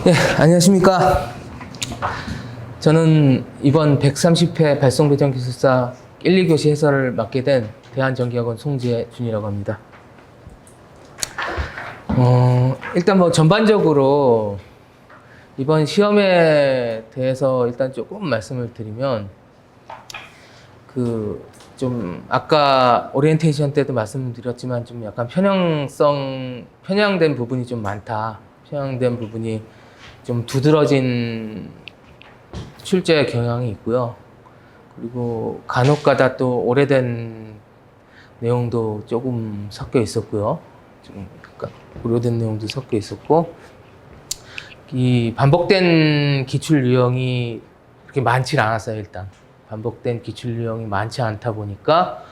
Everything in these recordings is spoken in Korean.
네, 안녕하십니까. 저는 이번 130회 발송배정기술사 1, 2교시 해설을 맡게 된 대한전기학원 송재준이라고 합니다. 일단 뭐 전반적으로 이번 시험에 대해서 일단 조금 말씀을 드리면 아까 오리엔테이션 때도 말씀드렸지만 좀 약간 편향된 부분이 좀 많다. 편향된 부분이 좀 두드러진 출제 경향이 있고요. 그리고 간혹가다 또 오래된 내용도 조금 섞여 있었고요. 좀 오래된 내용도 섞여 있었고, 이 반복된 기출 유형이 그렇게 많지 않았어요. 일단 반복된 기출 유형이 많지 않다 보니까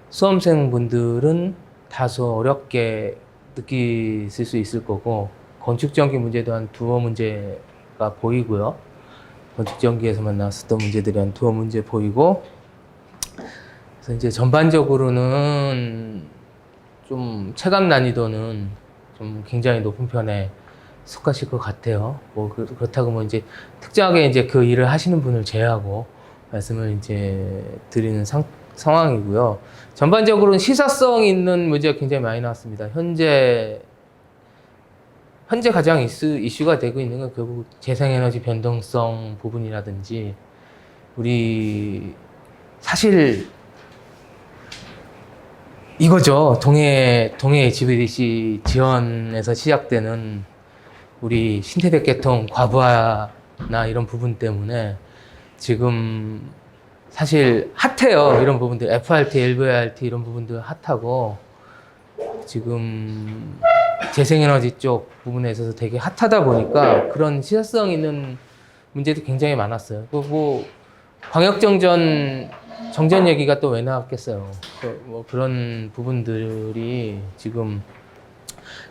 수험생분들은 다소 어렵게 느끼실 수 있을 거고, 건축전기 문제도 한 두어 문제가 보이고요. 건축전기에서만 나왔었던 문제들이 한 두어 문제 보이고, 그래서 이제 전반적으로는 좀 체감 난이도는 좀 굉장히 높은 편에 속하실 것 같아요. 뭐 그렇다고 뭐 이제 특정하게 이제 그 일을 하시는 분을 제외하고 말씀을 이제 드리는 상황이고요. 전반적으로는 시사성 있는 문제가 굉장히 많이 나왔습니다. 현재 가장 이슈가 되고 있는 건 결국 재생에너지 변동성 부분이라든지, 우리 사실 이거죠. 동해 HVDC 지원에서 시작되는 우리 신태백 계통 과부하나 이런 부분 때문에 지금 사실 핫해요. 이런 부분들, FRT, LVRT 이런 부분들 핫하고, 지금 재생에너지 쪽 부분에 있어서 되게 핫하다 보니까 그런 시사성 있는 문제도 굉장히 많았어요. 뭐 정전 얘기가 또 왜 나왔겠어요. 뭐 그런 부분들이 지금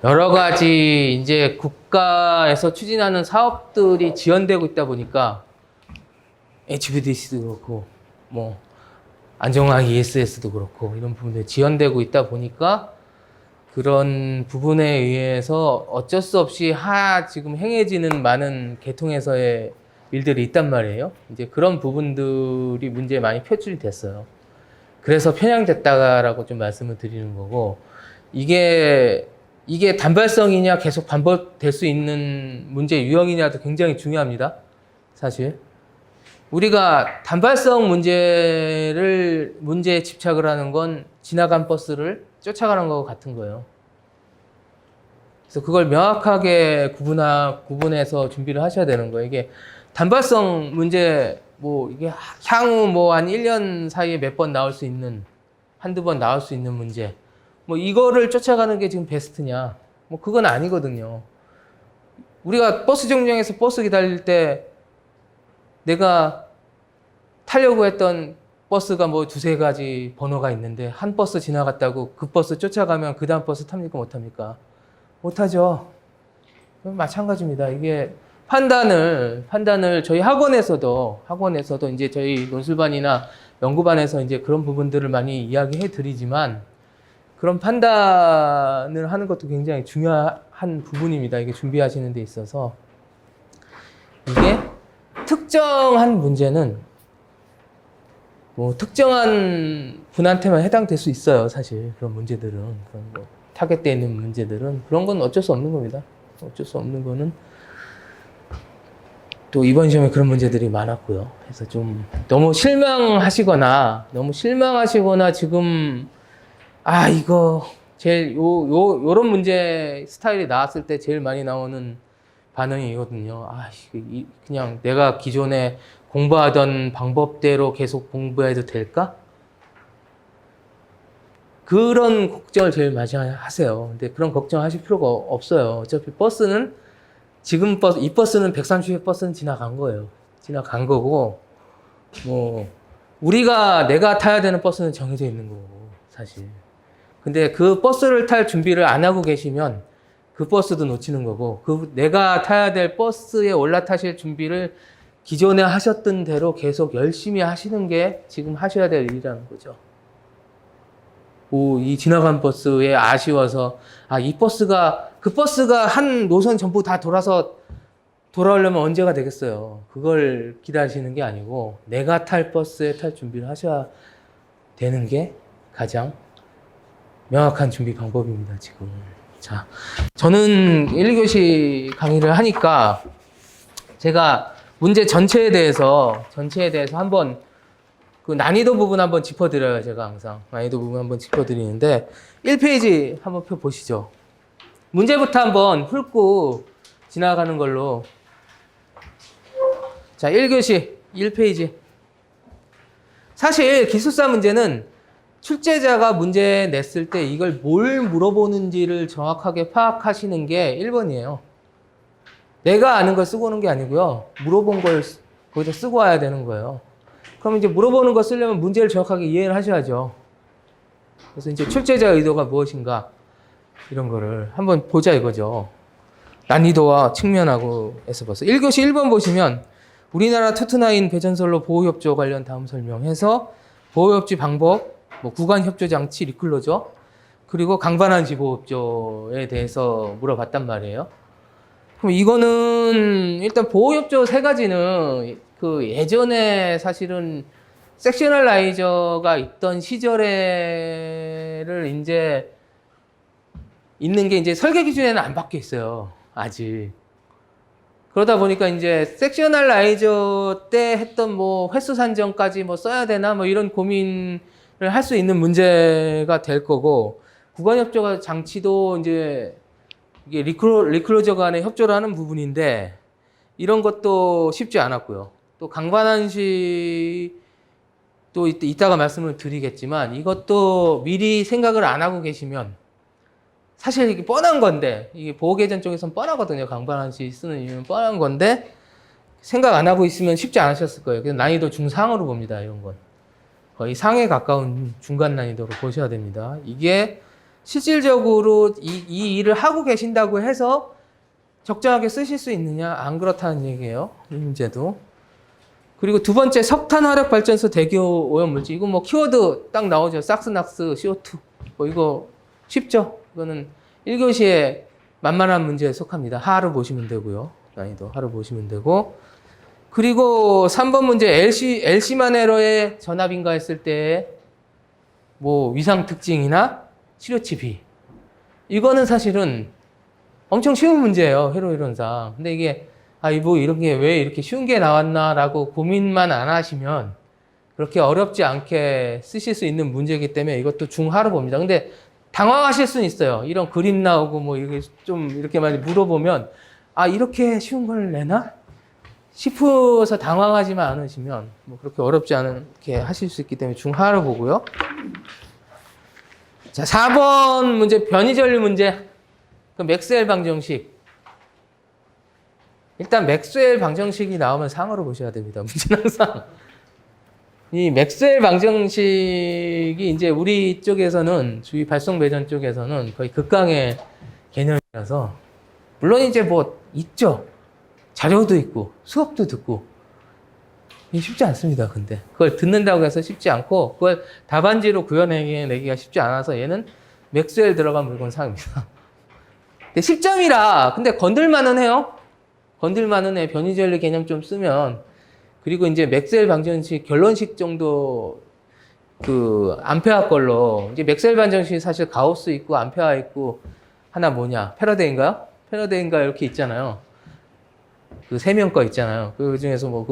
여러 가지 이제 국가에서 추진하는 사업들이 지연되고 있다 보니까 HVDC도 그렇고 뭐 안정화 ESS도 그렇고 이런 부분들이 지연되고 있다 보니까 그런 부분에 의해서 어쩔 수 없이 지금 행해지는 많은 계통에서의 일들이 있단 말이에요. 이제 그런 부분들이 문제에 많이 표출이 됐어요. 그래서 편향됐다라고 좀 말씀을 드리는 거고, 이게 단발성이냐 계속 반복될 수 있는 문제 유형이냐도 굉장히 중요합니다. 사실. 우리가 단발성 문제에 집착을 하는 건 지나간 버스를 쫓아가는 거와 같은 거예요. 그래서 그걸 명확하게 구분해서 준비를 하셔야 되는 거예요. 이게 단발성 문제, 뭐 이게 향후 뭐 한 1년 사이에 몇 번 나올 수 있는, 한두 번 나올 수 있는 문제, 뭐 이거를 쫓아가는 게 지금 베스트냐? 뭐 그건 아니거든요. 우리가 버스 정류장에서 버스 기다릴 때 내가 타려고 했던 버스가 뭐 두세 가지 번호가 있는데 한 버스 지나갔다고 그 버스 쫓아가면 그 다음 버스 탑니까? 못합니까? 못하죠. 마찬가지입니다. 이게 판단을 저희 학원에서도 이제 저희 논술반이나 연구반에서 이제 그런 부분들을 많이 이야기해 드리지만, 그런 판단을 하는 것도 굉장히 중요한 부분입니다. 이게 준비하시는 데 있어서. 이게 특정한 문제는 뭐 특정한 분한테만 해당될 수 있어요. 사실 그런 문제들은, 그런 거 타겟되어 있는 문제들은 그런 건 어쩔 수 없는 겁니다. 어쩔 수 없는 거는 또 이번 시험에 그런 문제들이 많았고요. 그래서 좀 너무 실망하시거나 지금 이거 제일 요런 문제 스타일이 나왔을 때 제일 많이 나오는 반응이거든요. 그냥 내가 기존에 공부하던 방법대로 계속 공부해도 될까? 그런 걱정을 제일 많이 하세요. 근데 그런 걱정하실 필요가 없어요. 어차피 버스는 이 버스는 130회 버스는 지나간 거예요. 지나간 거고, 뭐 내가 타야 되는 버스는 정해져 있는 거고, 사실. 근데 그 버스를 탈 준비를 안 하고 계시면 그 버스도 놓치는 거고, 내가 타야 될 버스에 올라타실 준비를 기존에 하셨던 대로 계속 열심히 하시는 게 지금 하셔야 될 일이라는 거죠. 이 지나간 버스에 아쉬워서 그 버스가 한 노선 전부 다 돌아서 돌아오려면 언제가 되겠어요. 그걸 기다리시는 게 아니고 내가 탈 버스에 탈 준비를 하셔야 되는 게 가장 명확한 준비 방법입니다, 지금. 자, 저는 1, 2교시 강의를 하니까 제가 문제 전체에 대해서 한번 그 난이도 부분 한번 짚어드려요. 제가 항상 난이도 부분 한번 짚어드리는데 1페이지 한번 펴 보시죠. 문제부터 한번 훑고 지나가는 걸로. 자, 1교시 1페이지. 사실 기술사 문제는 출제자가 문제 냈을 때 이걸 뭘 물어보는지를 정확하게 파악하시는 게 1번이에요. 내가 아는 걸 쓰고 오는 게 아니고요. 물어본 걸 거기다 쓰고 와야 되는 거예요. 그럼 이제 물어보는 거 쓰려면 문제를 정확하게 이해를 하셔야죠. 그래서 이제 출제자 의도가 무엇인가 이런 거를 한번 보자 이거죠. 난이도와 측면하고 해서 벌써 1교시 1번 보시면 우리나라 투투나인 배전선로 보호협조 관련 다음 설명해서 보호협조 방법, 뭐 구간협조 장치 리클로저, 그리고 강반환시 보호협조에 대해서 물어봤단 말이에요. 그럼 이거는 일단 보호협조 세 가지는 그 예전에 사실은 섹셔널라이저가 있던 시절에를 이제 있는 게 이제 설계 기준에는 안 바뀌어 있어요. 아직. 그러다 보니까 이제 섹셔널라이저 때 했던 뭐 횟수 산정까지 뭐 써야 되나 뭐 이런 고민을 할 수 있는 문제가 될 거고, 구간협조 장치도 이제 이게 리클로저 간에 협조를 하는 부분인데 이런 것도 쉽지 않았고요. 또 강반환시 또 이따가 말씀을 드리겠지만 이것도 미리 생각을 안 하고 계시면 사실 이게 뻔한 건데, 이게 보호개전 쪽에서는 뻔하거든요. 강반환시 쓰는 이유는 뻔한 건데 생각 안 하고 있으면 쉽지 않으셨을 거예요. 그래서 난이도 중상으로 봅니다. 이런 건 거의 상에 가까운 중간 난이도로 보셔야 됩니다. 이게 실질적으로 이 일을 하고 계신다고 해서 적정하게 쓰실 수 있느냐? 안 그렇다는 얘기예요. 이 문제도. 그리고 두 번째, 석탄 화력 발전소 대기오 오염 물질. 이거 뭐 키워드 딱 나오죠. 삭스낙스, CO2. 뭐 이거 쉽죠? 이거는 1교시에 만만한 문제에 속합니다. 하루 보시면 되고요. 난이도 하루 보시면 되고. 그리고 3번 문제 LC만 에러의 전압인가 했을 때 뭐 위상 특징이나 치료치 B. 이거는 사실은 엄청 쉬운 문제예요. 회로 이론상. 근데 이게 뭐 이런 게 왜 이렇게 쉬운 게 나왔나라고 고민만 안 하시면 그렇게 어렵지 않게 쓰실 수 있는 문제이기 때문에 이것도 중하로 봅니다. 근데 당황하실 수는 있어요. 이런 그림 나오고 뭐 이게 좀 이렇게 많이 물어보면 이렇게 쉬운 걸 내나? 싶어서 당황하지만 않으시면 뭐 그렇게 어렵지 않게 하실 수 있기 때문에 중하로 보고요. 자, 4번 문제 변이전류 문제. 그 맥스웰 방정식. 일단 맥스웰 방정식이 나오면 상으로 보셔야 됩니다. 문제는 항상. 이 맥스웰 방정식이 이제 우리 쪽에서는 주위 발송 배전 쪽에서는 거의 극강의 개념이라서, 물론 이제 뭐 있죠. 자료도 있고 수업도 듣고 쉽지 않습니다. 근데 그걸 듣는다고 해서 쉽지 않고 그걸 답안지로 구현내기가 쉽지 않아서 얘는 맥스웰 들어간 물건 상입니다. 근데 10점이라 근데 건들만은 해요. 건들만은 해. 변이전류 개념 좀 쓰면. 그리고 이제 맥스웰 방정식 결론식 정도 그 암페아 걸로, 이제 맥스웰 방정식이 사실 가우스 있고 암페아 있고 하나 뭐냐 패러데인가요? 패러데인가 이렇게 있잖아요. 그 세 명 거 있잖아요. 그 중에서 뭐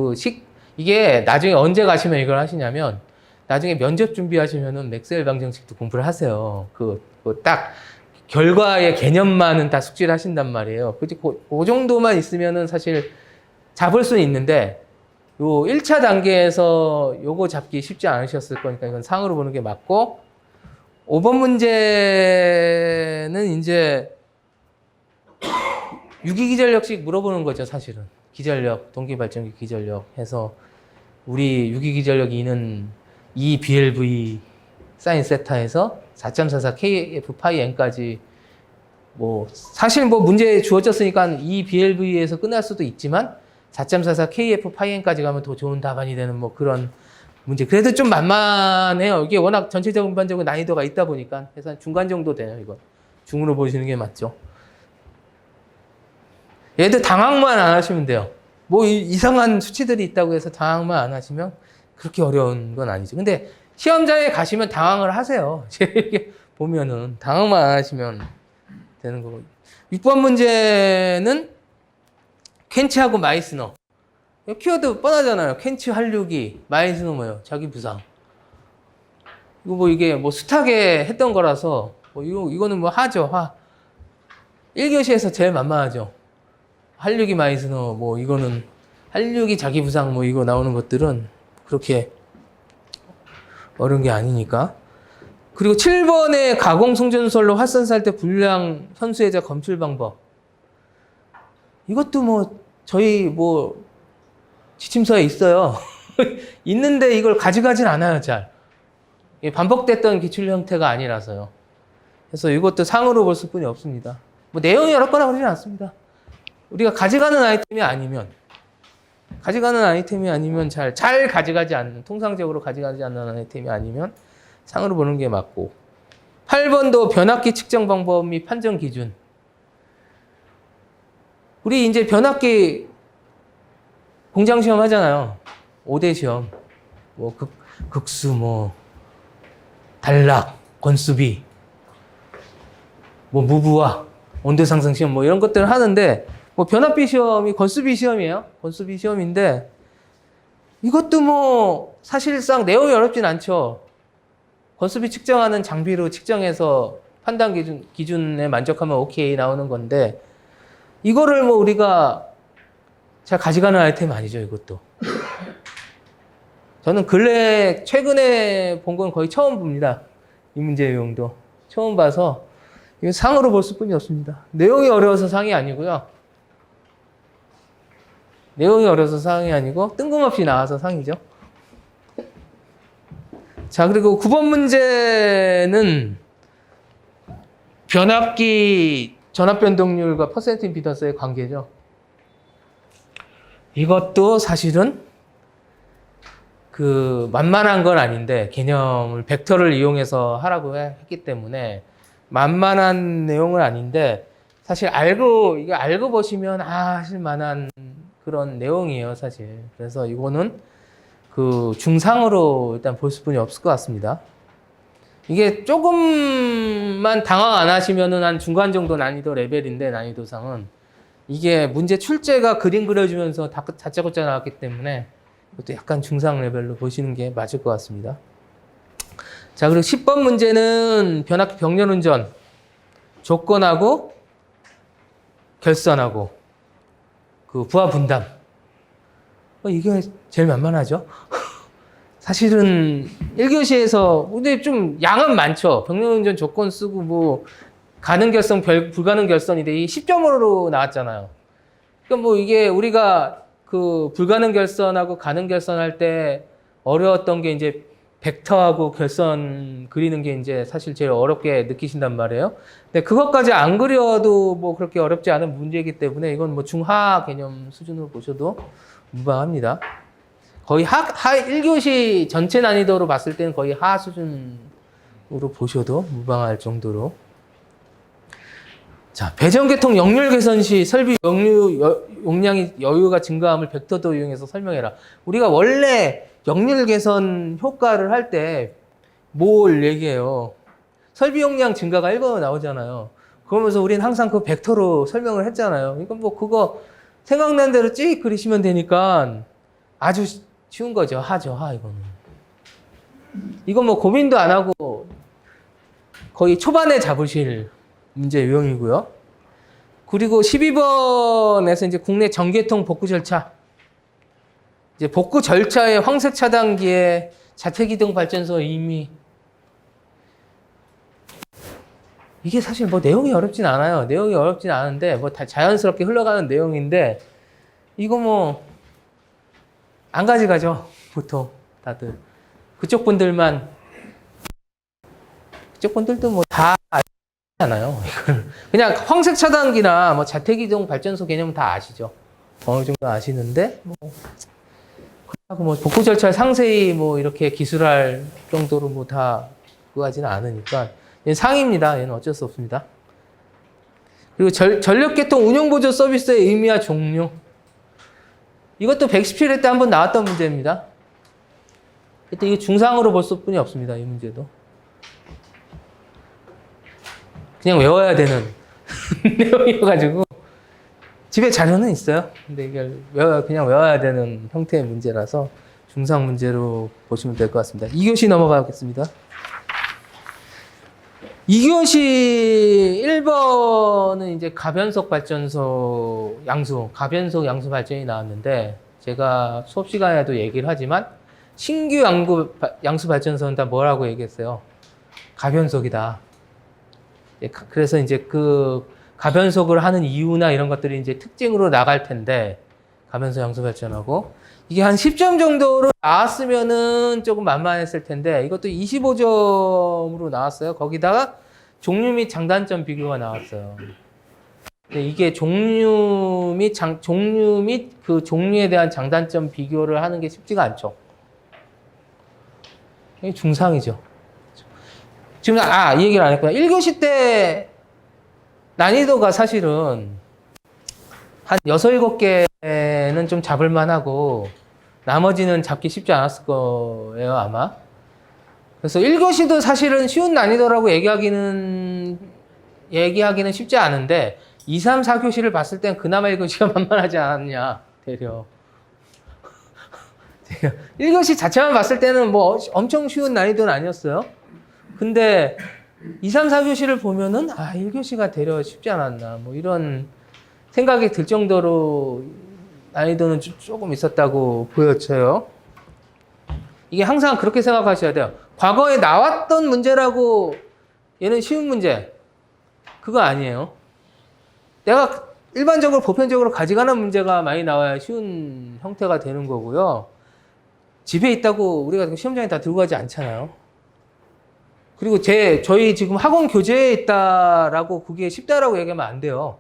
이게 나중에 언제 가시면 이걸 하시냐면 나중에 면접 준비하시면은 맥스웰 방정식도 공부를 하세요. 딱 결과의 개념만은 다 숙지를 하신단 말이에요. 그 정도만 있으면은 사실 잡을 수는 있는데 요 1차 단계에서 요거 잡기 쉽지 않으셨을 거니까 이건 상으로 보는 게 맞고, 5번 문제는 이제 유기기전력식 물어보는 거죠, 사실은. 기전력, 동기발전기 기전력 해서 우리 유기기전력 2는 2BLV 사인 세타에서 4.44 KF 파이 N까지 뭐 사실 뭐 문제 주어졌으니까 2BLV에서 끝날 수도 있지만 4.44 KF 파이 N까지 가면 더 좋은 답안이 되는 뭐 그런 문제. 그래도 좀 만만해요. 이게 워낙 전반적으로 난이도가 있다 보니까. 그래서 중간 정도 돼요, 이거. 중으로 보시는 게 맞죠. 얘들 당황만 안 하시면 돼요. 뭐 이상한 수치들이 있다고 해서 당황만 안 하시면 그렇게 어려운 건 아니죠. 근데 시험장에 가시면 당황을 하세요. 이렇게 보면은 당황만 안 하시면 되는 거고. 6번 문제는 켄치하고 마이스너. 키워드 뻔하잖아요. 켄치 활류기, 마이스너 뭐예요? 자기 부상. 이거 뭐 이게 뭐 숱하게 했던 거라서 뭐 이거는 뭐 하죠. 1교시에서 제일 만만하죠. 활류기 마이스너 뭐 이거는 활류기 자기 부상 뭐 이거 나오는 것들은 그렇게 어려운 게 아니니까. 그리고 7번에 가공 송전설로 활선살 때 불량 현수해자 검출 방법. 이것도 뭐 저희 뭐 지침서에 있어요. 있는데 이걸 가져가진 않아요, 잘. 반복됐던 기출 형태가 아니라서요. 그래서 이것도 상으로 볼 수뿐이 없습니다. 뭐 내용이 어렵거나 그러진 않습니다. 우리가 가져가는 아이템이 아니면 잘 가져가지 않는, 통상적으로 가져가지 않는 아이템이 아니면 상으로 보는 게 맞고. 8번도 변압기 측정 방법 및 판정 기준. 우리 이제 변압기 공장 시험 하잖아요. 5대 시험. 뭐 극수, 뭐 단락, 권수비, 뭐 무부하, 온도 상승 시험 뭐 이런 것들을 하는데 뭐 변압비 시험이 권수비 시험이에요. 권수비 시험인데 이것도 뭐 사실상 내용이 어렵진 않죠. 권수비 측정하는 장비로 측정해서 판단 기준에 만족하면 오케이 나오는 건데 이거를 뭐 우리가 잘 가져가는 아이템 아니죠, 이것도. 저는 최근에 본 건 거의 처음 봅니다. 이 문제 내용도. 처음 봐서 이거 상으로 볼 수뿐이 없습니다. 내용이 어려워서 상이 아니고요. 내용이 어려워서 상이 아니고 뜬금없이 나와서 상이죠. 자, 그리고 9번 문제는 변압기 전압 변동률과 퍼센트 임피던스의 관계죠. 이것도 사실은 만만한 건 아닌데 개념을 벡터를 이용해서 하라고 했기 때문에 만만한 내용은 아닌데 사실 이거 알고 보시면 하실 만한 그런 내용이에요, 사실. 그래서 이거는 중상으로 일단 볼 수뿐이 없을 것 같습니다. 이게 조금만 당황 안 하시면은 한 중간 정도 난이도 레벨인데, 난이도상은. 이게 문제 출제가 그림 그려주면서 다짜고짜 나왔기 때문에 이것도 약간 중상 레벨로 보시는 게 맞을 것 같습니다. 자, 그리고 10번 문제는 변압기 병렬운전, 조건하고 결선하고 부하 분담. 이게 제일 만만하죠. 사실은 1교시에서 근데 좀 양은 많죠. 병렬운전 조건 쓰고 뭐 가능 결선, 불가능 결선인데 이 10점으로 나왔잖아요. 그러니까 뭐 이게 우리가 불가능 결선하고 가능 결선할 때 어려웠던 게 이제 벡터하고 결선 그리는 게 이제 사실 제일 어렵게 느끼신단 말이에요. 근데 그것까지 안 그려도 뭐 그렇게 어렵지 않은 문제이기 때문에 이건 뭐 중하 개념 수준으로 보셔도 무방합니다. 거의 1교시 전체 난이도로 봤을 때는 거의 하 수준으로 보셔도 무방할 정도로. 자, 배전계통 역률 개선 시 설비 용량이 여유가 증가함을 벡터도 이용해서 설명해라. 우리가 원래 역률 개선 효과를 할 때 뭘 얘기해요? 설비 용량 증가가 1번으로 나오잖아요. 그러면서 우리는 항상 벡터로 설명을 했잖아요. 그러니까 뭐 그거 생각난 대로 찍 그리시면 되니까 아주 쉬운 거죠. 하죠, 이거는. 이건 뭐 고민도 안 하고 거의 초반에 잡으실 문제 유형이고요. 그리고 12번에서 이제 국내 전개통 복구 절차. 이제 복구 절차의 황색 차단기에 자택이동 발전소 이미 이게 사실 뭐 내용이 어렵진 않아요. 내용이 어렵진 않은데 뭐 다 자연스럽게 흘러가는 내용인데 이거 뭐 안 가져가죠. 보통 다들 그쪽 분들도 뭐 다 아시잖아요. 이걸 그냥 황색 차단기나 뭐 자택이동 발전소 개념은 다 아시죠. 어느 정도 아시는데 뭐 복구 절차를 상세히 뭐 이렇게 기술할 정도로 뭐 다 그거 하지는 않으니까 얘는 상입니다. 얘는 어쩔 수 없습니다. 그리고 전력계통 운영보조 서비스의 의미와 종류. 이것도 117회 때 한번 나왔던 문제입니다. 그때 이게 중상으로 볼 수뿐이 없습니다. 이 문제도. 그냥 외워야 되는 내용이어가지고 집에 자료는 있어요. 근데 이게 그냥 외워야 되는 형태의 문제라서 중상 문제로 보시면 될 것 같습니다. 2교시 넘어가겠습니다. 2교시 1번은 이제 가변속 발전소 가변속 양수 발전이 나왔는데, 제가 수업 시간에도 얘기를 하지만 신규 양수 발전소는 다 뭐라고 얘기했어요? 가변속이다. 그래서 이제 그 가변속을 하는 이유나 이런 것들이 이제 특징으로 나갈 텐데, 가변속 양수 발전하고 이게 한 10점 정도로 나왔으면은 조금 만만했을 텐데, 이것도 25점으로 나왔어요. 거기다가 종류 및 장단점 비교가 나왔어요. 근데 이게 종류 및 그 종류에 대한 장단점 비교를 하는 게 쉽지가 않죠. 이게 중상이죠. 지금 이 얘기를 안 했구나. 1교시 때 난이도가 사실은 한 6, 7개는 좀 잡을 만하고 나머지는 잡기 쉽지 않았을 거예요, 아마. 그래서 1교시도 사실은 쉬운 난이도라고 얘기하기는 쉽지 않은데 2, 3, 4교시를 봤을 땐 그나마 1교시가 만만하지 않았냐, 대략. 1교시 자체만 봤을 때는 뭐 엄청 쉬운 난이도는 아니었어요. 근데 2, 3, 4교시를 보면은 1교시가 대략 쉽지 않았나, 뭐 이런 생각이 들 정도로 난이도는 조금 있었다고 보여져요. 이게 항상 그렇게 생각하셔야 돼요. 과거에 나왔던 문제라고 얘는 쉬운 문제, 그거 아니에요. 내가 일반적으로 보편적으로 가져가는 문제가 많이 나와야 쉬운 형태가 되는 거고요. 집에 있다고 우리가 시험장에 다 들고 가지 않잖아요. 그리고 저희 지금 학원 교재에 있다라고 그게 쉽다라고 얘기하면 안 돼요.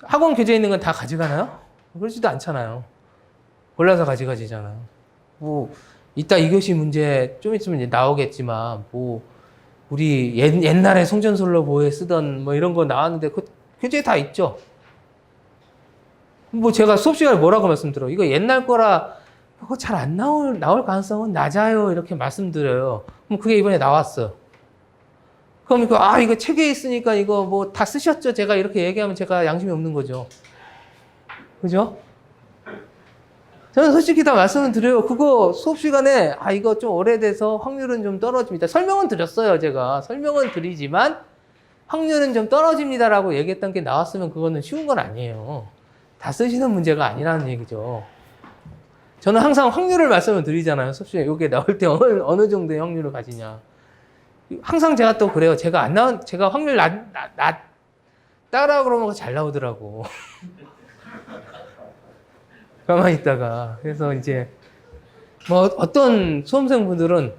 학원 교재에 있는 건 다 가져가나요? 그러지도 않잖아요. 골라서 가져가지잖아요. 뭐 이따 2교시 문제 좀 있으면 이제 나오겠지만, 뭐 우리 옛날에 송전솔로보에 쓰던 뭐 이런 거 나왔는데 그 교재에 다 있죠. 뭐 제가 수업 시간에 뭐라고 말씀드려요? 이거 옛날 거라 그거 잘 안 나올 가능성은 낮아요, 이렇게 말씀드려요. 그럼 그게 이번에 나왔어. 그럼 이거 책에 있으니까 이거 뭐 다 쓰셨죠? 제가 이렇게 얘기하면 제가 양심이 없는 거죠. 그죠? 저는 솔직히 다 말씀을 드려요. 그거 수업 시간에 이거 좀 오래돼서 확률은 좀 떨어집니다. 설명은 드렸어요, 제가. 설명은 드리지만 확률은 좀 떨어집니다라고 얘기했던 게 나왔으면 그거는 쉬운 건 아니에요. 다 쓰시는 문제가 아니라는 얘기죠. 저는 항상 확률을 말씀을 드리잖아요. 수업 시간에 이게 나올 때 어느 정도의 확률을 가지냐. 항상 제가 또 그래요. 제가 확률 낮다라고 그러면 잘 나오더라고. 가만히 있다가. 그래서 이제 뭐 어떤 수험생분들은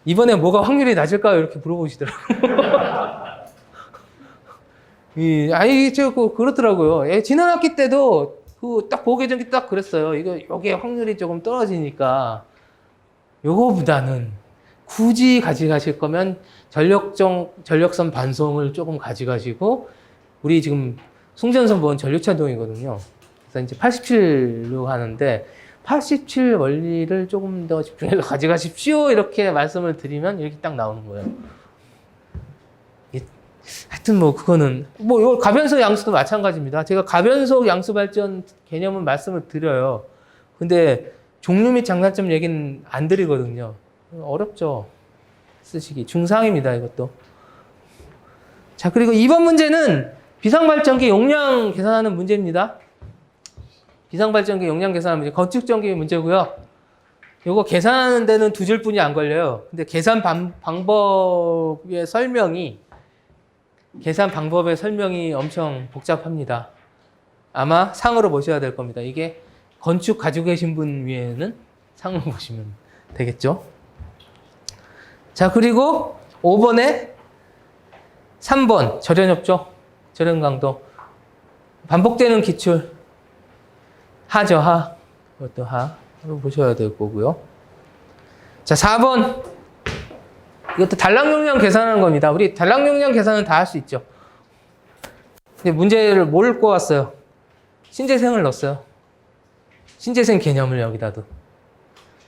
이번에 뭐가 확률이 낮을까요? 이렇게 물어보시더라고요. 그렇더라고요. 지난 학기 때도 딱 보기 전에 딱 그랬어요. 요게 확률이 조금 떨어지니까 요거보다는 굳이 가져가실 거면 전력선 반송을 조금 가져가시고, 우리 지금 송전선보는 전류차동이거든요. 그래서 이제 87로 하는데 87 원리를 조금 더 집중해서 가져가십시오, 이렇게 말씀을 드리면 이렇게 딱 나오는 거예요. 하여튼 뭐 그거는 뭐 요 가변속 양수도 마찬가지입니다. 제가 가변속 양수 발전 개념은 말씀을 드려요. 근데 종류 및 장단점 얘기는 안 드리거든요. 어렵죠, 쓰시기. 중상입니다, 이것도. 자, 그리고 2번 문제는 비상발전기 용량 계산하는 문제입니다. 비상발전기 용량 계산하는 문제, 건축전기 문제고요. 요거 계산하는 데는 2줄뿐이 안 걸려요. 근데 계산 방법의 설명이 엄청 복잡합니다. 아마 상으로 보셔야 될 겁니다. 이게 건축 가지고 계신 분 위에는 상을 보시면 되겠죠. 자, 그리고 5번에 3번 절연협조, 절연강도, 반복되는 기출, 하죠, 하. 이것도 하로 보셔야 될 거고요. 자, 4번. 이것도 단락 용량 계산하는 겁니다. 우리 단락 용량 계산은 다 할 수 있죠. 근데 문제를 뭘 꼬았어요? 신재생을 넣었어요. 신재생 개념을 여기다도.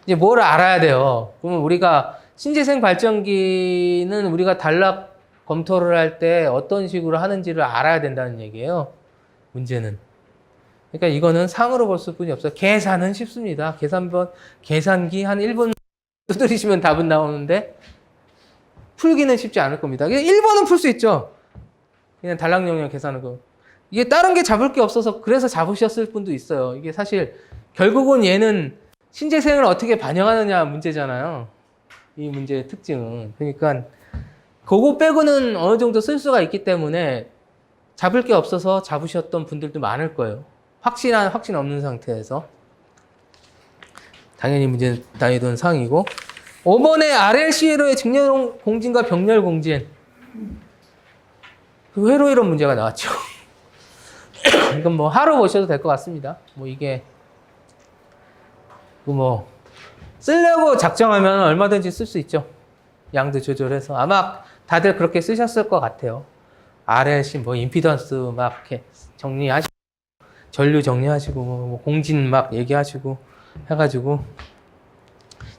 이제 뭘 알아야 돼요? 그러면 우리가 신재생 발전기는 우리가 단락 검토를 할 때 어떤 식으로 하는지를 알아야 된다는 얘기예요. 문제는. 그러니까 이거는 상으로 볼 수뿐이 없어요. 계산은 쉽습니다. 계산기 한 1분 두드리시면 답은 나오는데 풀기는 쉽지 않을 겁니다. 1번은 풀 수 있죠. 그냥 단락 용량 계산하고. 이게 다른 게 잡을 게 없어서 그래서 잡으셨을 분도 있어요. 이게 사실 결국은 얘는 신재생을 어떻게 반영하느냐 문제잖아요. 이 문제의 특징은. 그러니까 그거 빼고는 어느 정도 쓸 수가 있기 때문에 잡을 게 없어서 잡으셨던 분들도 많을 거예요. 확신 없는 상태에서. 당연히 문제는 난이도는 상이고. 5번에 RLC로의 직렬 공진과 병렬 공진. 그 회로 이론 문제가 나왔죠. 이건 뭐 하루 보셔도 될 것 같습니다. 뭐 이게 뭐 쓰려고 작정하면 얼마든지 쓸 수 있죠. 양도 조절해서 아마 다들 그렇게 쓰셨을 것 같아요. RLC 뭐 임피던스 막 이렇게 정리하시고 전류 정리하시고 뭐 공진 막 얘기하시고 해가지고.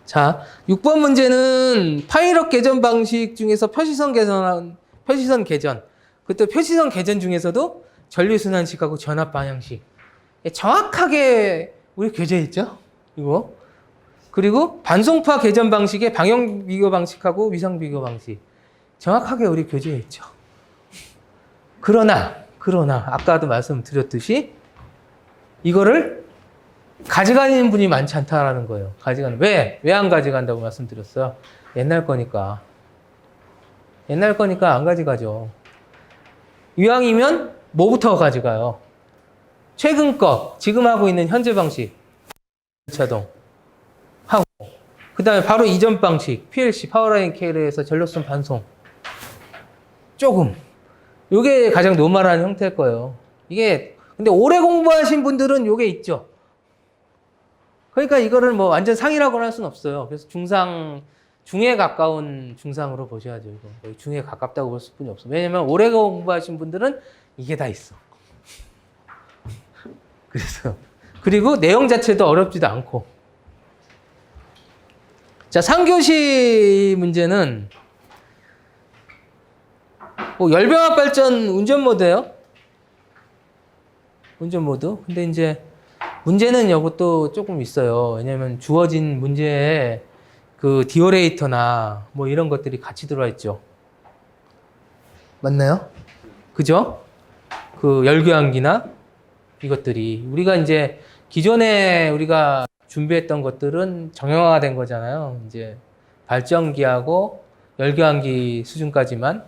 자, 6번 문제는 파일럿 개전 방식 중에서 표시선 개전. 그때 표시선 개전 중에서도 전류순환식하고 전압 방향식. 정확하게 우리 교재에 있죠? 이거. 그리고 반송파 개전 방식의 방향 비교 방식하고 위상 비교 방식. 정확하게 우리 교재에 있죠. 그러나, 아까도 말씀드렸듯이 이거를 가져가는 분이 많지 않다라는 거예요. 왜 안 가져간다고 말씀드렸어요? 옛날 거니까 안 가져가죠. 이왕이면 뭐부터 가져가요? 최근 거, 지금 하고 있는 현재 방식, 자동 하고, 그 다음에 바로 이전 방식, PLC, 파워라인 케이블에서 전력선 반송. 조금. 요게 가장 노멀한 형태일 거예요. 이게, 근데 오래 공부하신 분들은 요게 있죠. 그러니까 이거를 뭐 완전 상이라고는 할 수는 없어요. 그래서 중에 가까운 중상으로 보셔야죠. 이거. 중에 가깝다고 볼 수뿐이 없어. 왜냐면 오래 공부하신 분들은 이게 다 있어. 그리고 내용 자체도 어렵지도 않고. 자, 3교시 문제는 뭐 열병합 발전 운전 모드예요. 운전 모드. 근데 이제 문제는 이것도 조금 있어요. 왜냐면 주어진 문제에 그 디오레이터나 뭐 이런 것들이 같이 들어와 있죠. 맞나요? 그죠? 그 열교환기나 이것들이 우리가 이제 기존에 우리가 준비했던 것들은 정형화가 된 거잖아요. 이제 발전기하고 열교환기 수준까지만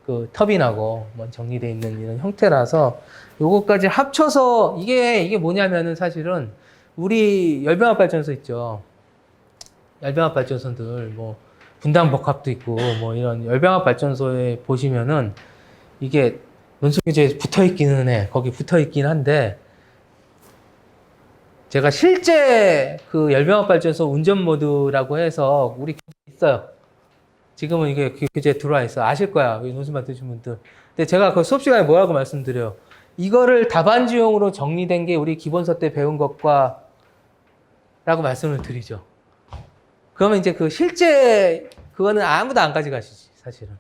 그 터빈하고 뭐 정리되어 있는 이런 형태라서 요거까지 합쳐서 이게 뭐냐면은 사실은 우리 열병합 발전소 있죠. 열병합 발전소들 뭐 분당 복합도 있고 뭐 이런 열병합 발전소에 보시면은 이게 논술교재에 붙어 있기는 해. 거기 붙어 있긴 한데 제가 실제 그 열병합 발전소 운전 모드라고 해서 우리 있어요. 지금은 이게 교재에 들어와 있어. 아실 거야. 논술 맡으신 분들. 근데 제가 그 수업 시간에 뭐라고 말씀드려요. 이거를 답안지용으로 정리된 게 우리 기본서 때 배운 것과 라고 말씀을 드리죠. 그러면 이제 그 실제 그거는 아무도 안 가져가시지 사실은.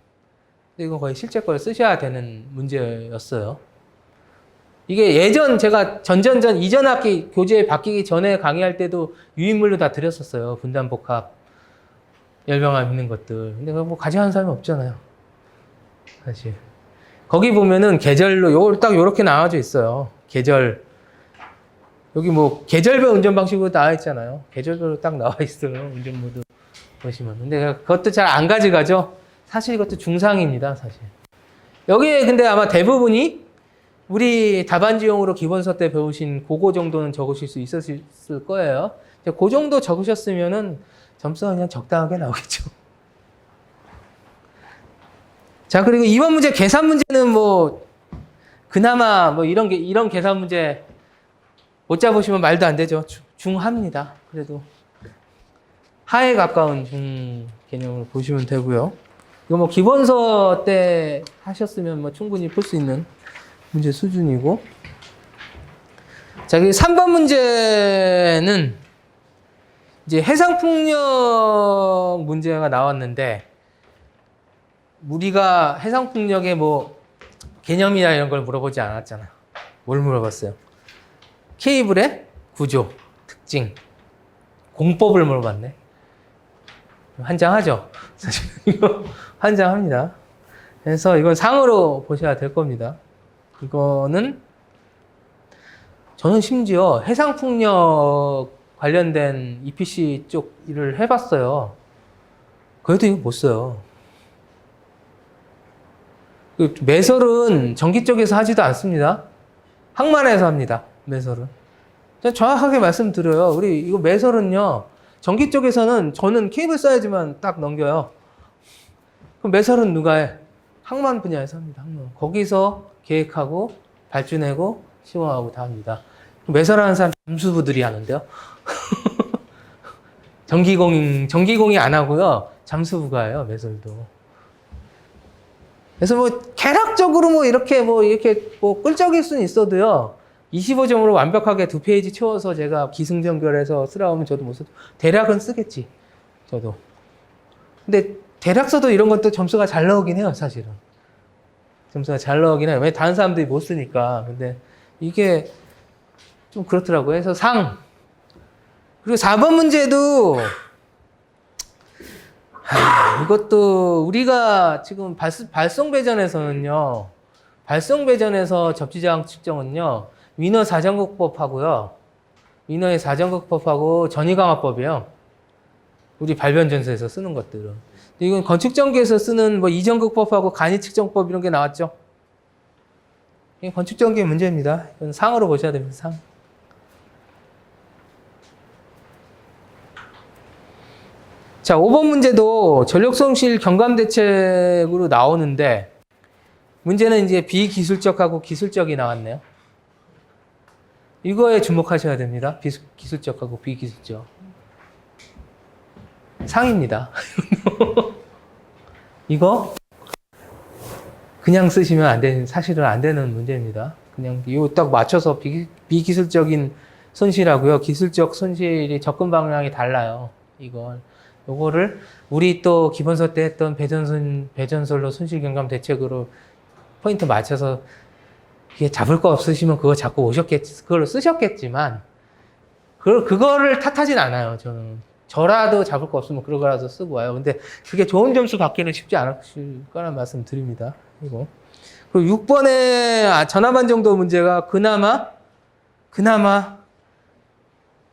근데 이건 거의 실제 걸 쓰셔야 되는 문제였어요. 이게 예전 제가 이전 학기 교재 바뀌기 전에 강의할 때도 유인물로 다 드렸었어요. 분단복합, 열병합 있는 것들. 근데 뭐 가져가는 사람이 없잖아요. 사실. 거기 보면은 계절로 딱 요렇게 나와져 있어요. 계절. 여기 뭐 계절별 운전 방식으로 나와 있잖아요. 계절별로 딱 나와 있어요. 운전 모드 보시면. 근데 그것도 잘 안 가져가죠. 사실 이것도 중상입니다. 사실. 여기에 근데 아마 대부분이 우리 답안지용으로 기본서 때 배우신 그거 정도는 적으실 수 있었을 거예요. 그 정도 적으셨으면은 점수가 그냥 적당하게 나오겠죠. 자, 그리고 이번 문제 계산 문제는 뭐 그나마 뭐 이런 계산 문제 못 잡으시면 말도 안 되죠. 중하입니다. 그래도 하에 가까운 중 개념으로 보시면 되고요. 이거 뭐 기본서 때 하셨으면 뭐 충분히 풀 수 있는 문제 수준이고. 자, 3번 문제는 이제 해상풍력 문제가 나왔는데, 우리가 해상풍력의 뭐 개념이나 이런 걸 물어보지 않았잖아. 뭘 물어봤어요? 케이블의 구조, 특징, 공법을 물어봤네. 환장하죠? 사실 이거 환장합니다. 그래서 이건 상으로 보셔야 될 겁니다. 이거는 저는 심지어 해상풍력 관련된 EPC 쪽 일을 해봤어요. 그래도 이거 못 써요. 매설은 전기 쪽에서 하지도 않습니다. 항만에서 합니다. 매설은. 정확하게 말씀드려요. 우리 이거 매설은요. 전기 쪽에서는 저는 케이블 써야지만 딱 넘겨요. 그럼 매설은 누가 해? 항만 분야에서 합니다. 항만. 거기서 계획하고 발주내고 시공하고 다 합니다. 매설하는 사람 잠수부들이 하는데요. 전기공이 안 하고요. 잠수부가 해요. 매설도. 그래서 뭐 개략적으로 뭐 이렇게 끌적일 수는 있어도요. 25점으로 완벽하게 2페이지 채워서 제가 기승전결해서 쓰라고 하면 저도 못 써도 대략은 쓰겠지. 저도. 근데 대략 써도 이런 것도 점수가 잘 나오긴 해요, 사실은. 점수가 잘 나오긴 해요. 왜 다른 사람들이 못 쓰니까. 근데 이게 좀 그렇더라고요. 그래서 상. 그리고 4번 문제도 이것도 우리가 지금 발송 배전에서는요. 발송 배전에서 접지저항 측정은요. 위너 사전극법하고요. 위너의 사전극법하고 전이강화법이에요. 우리 발변전소에서 쓰는 것들은. 이건 건축전기에서 쓰는 뭐 이전극법하고 간이측정법 이런 게 나왔죠. 이게 건축전기의 문제입니다. 이건 상으로 보셔야 됩니다. 상. 자, 5번 문제도 전력손실 경감대책으로 나오는데 문제는 이제 비기술적하고 기술적이 나왔네요. 이거에 주목하셔야 됩니다. 기술적하고 비기술적. 상입니다. 이거 그냥 쓰시면 안 되는, 사실은 안 되는 문제입니다. 그냥 이거 딱 맞춰서 비기술적인 손실하고요. 기술적 손실이 접근 방향이 달라요. 요거를 우리 또 기본서 때 했던 배전솔로 손실경감 대책으로 포인트 맞춰서 이게 잡을 거 없으시면 그거 잡고 그걸로 쓰셨겠지만 그거를 탓하진 않아요. 저라도 잡을 거 없으면 그거라도 쓰고 와요. 근데 그게 좋은 점수 받기는 쉽지 않으실 거란 말씀 드립니다. 이거. 그리고 6번의 전압안 정도 문제가 그나마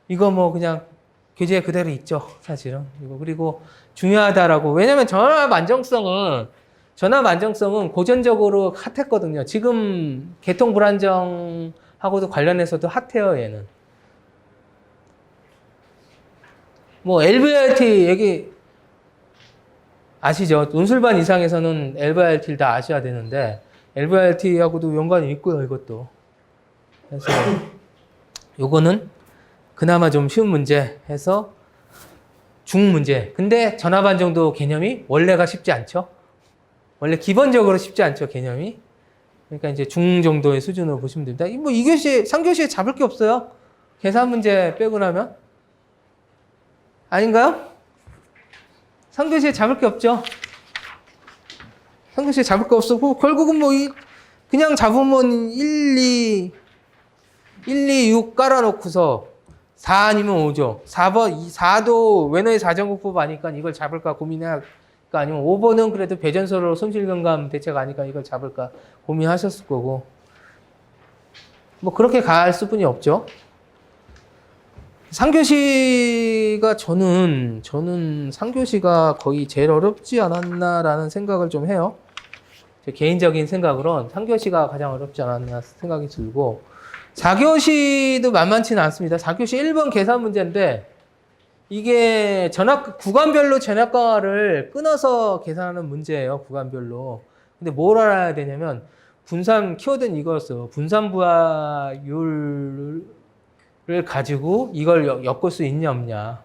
이거 뭐 그냥 교재에 그대로 있죠. 사실은. 이거 그리고 중요하다라고. 왜냐면 전압 안정성은 고전적으로 핫했거든요. 지금 개통 불안정하고도 관련해서도 핫해요, 얘는. 뭐 LVRT 얘기 아시죠? 논술반 이상에서는 LVRT를 다 아셔야 되는데 LVRT하고도 연관이 있고요, 이것도. 그래서 요거는 그나마 좀 쉬운 문제 해서 중문제. 근데 전압안 정도 개념이 원래가 쉽지 않죠? 원래 기본적으로 쉽지 않죠, 개념이. 그러니까 이제 중 정도의 수준으로 보시면 됩니다. 뭐 2교시, 3교시에 잡을 게 없어요. 계산 문제 빼고 나면. 아닌가요? 3교시에 잡을 게 없죠. 3교시에 잡을 게 없었고, 결국은 뭐, 그냥 잡으면 1, 2, 6 깔아놓고서 4 아니면 5죠. 4도 외너의 사전국법 아니까 이걸 잡을까 고민해야 아니면 5번은 그래도 배전소로 손실경감 대책 아니까 이걸 잡을까 고민하셨을 거고. 뭐 그렇게 갈 수뿐이 없죠. 3교시가 저는 3교시가 거의 제일 어렵지 않았나라는 생각을 좀 해요. 제 개인적인 생각으론 3교시가 가장 어렵지 않았나 생각이 들고 4교시도 만만치는 않습니다. 4교시 1번 계산 문제인데 이게 구간별로 전압 강화를 끊어서 계산하는 문제예요. 구간별로. 근데 뭘 알아야 되냐면 키워드는 이거였어요. 분산 부하율을 가지고 이걸 엮을 수 있냐 없냐.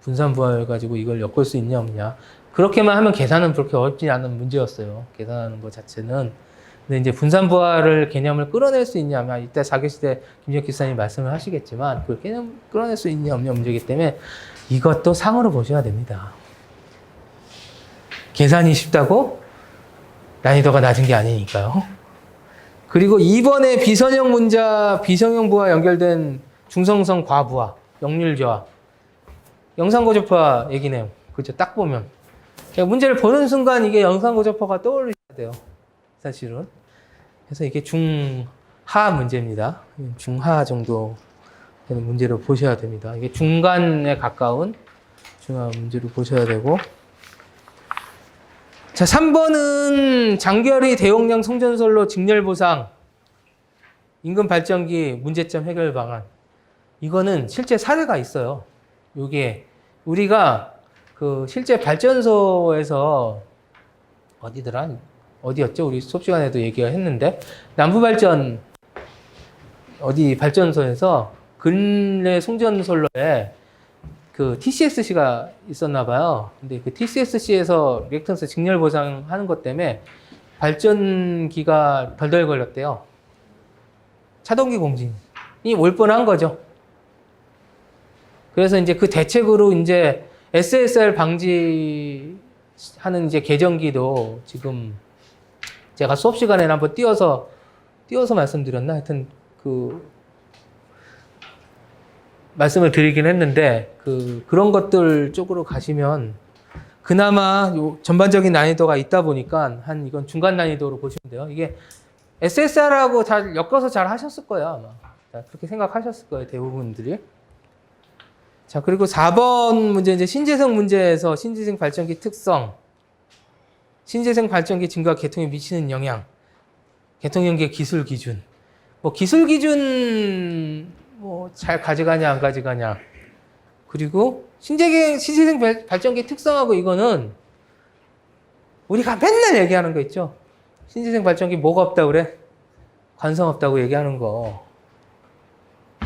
분산 부하율 가지고 이걸 엮을 수 있냐 없냐. 그렇게만 하면 계산은 그렇게 어렵지 않은 문제였어요. 계산하는 것 자체는. 근데 이제 분산 부하를 개념을 끌어낼 수 있냐, 아마 이따 자교시대 김지혁 기사님 말씀을 하시겠지만 그 개념 끌어낼 수 있냐 없냐 문제이기 때문에 이것도 상으로 보셔야 됩니다. 계산이 쉽다고 난이도가 낮은 게 아니니까요. 그리고 2번에 비선형 문자, 비선형 부하 연결된 중성성 과부하, 역률조화, 영상고접화 얘기 내용. 그죠? 딱 보면. 문제를 보는 순간 이게 영상고접화가 떠올리셔야 돼요. 사실은. 그래서 이게 중하 문제입니다. 중하 정도 되는 문제로 보셔야 됩니다. 이게 중간에 가까운 중하 문제로 보셔야 되고. 자, 3번은 장결의 대용량 송전솔로 직렬 보상, 임금 발전기 문제점 해결 방안. 이거는 실제 사례가 있어요. 요게 우리가 그 실제 발전소에서 어디였죠? 우리 수업 시간에도 얘기가 했는데 남부발전 어디 발전소에서 근래 송전솔로에 그 TCSC가 있었나 봐요. 근데 그 TCSC에서 리액턴스 직렬 보상하는 것 때문에 발전기가 덜덜 걸렸대요. 차동기 공진이 올 뻔한 거죠. 그래서 이제 그 대책으로 이제 SSR 방지하는 이제 계정기도 지금 제가 수업 시간에 한번 띄워서 말씀드렸나? 하여튼 그 말씀을 드리긴 했는데 그런 것들 쪽으로 가시면 그나마 요 전반적인 난이도가 있다 보니까 한 이건 중간 난이도로 보시면 돼요. 이게 SSR하고 잘 엮어서 잘 하셨을 거예요, 아마. 그렇게 생각하셨을 거예요, 대부분들이. 자, 그리고 4번 문제 이제 신재생 문제에서 신재생 발전기 특성, 신재생 발전기 증가 개통에 미치는 영향, 개통 연계 기술 기준. 뭐 기술 기준 뭐 잘 가져가냐 안 가져가냐. 그리고 신재생 발전기 특성하고 이거는 우리가 맨날 얘기하는 거 있죠. 신재생 발전기 뭐가 없다고 그래? 관성 없다고 얘기하는 거.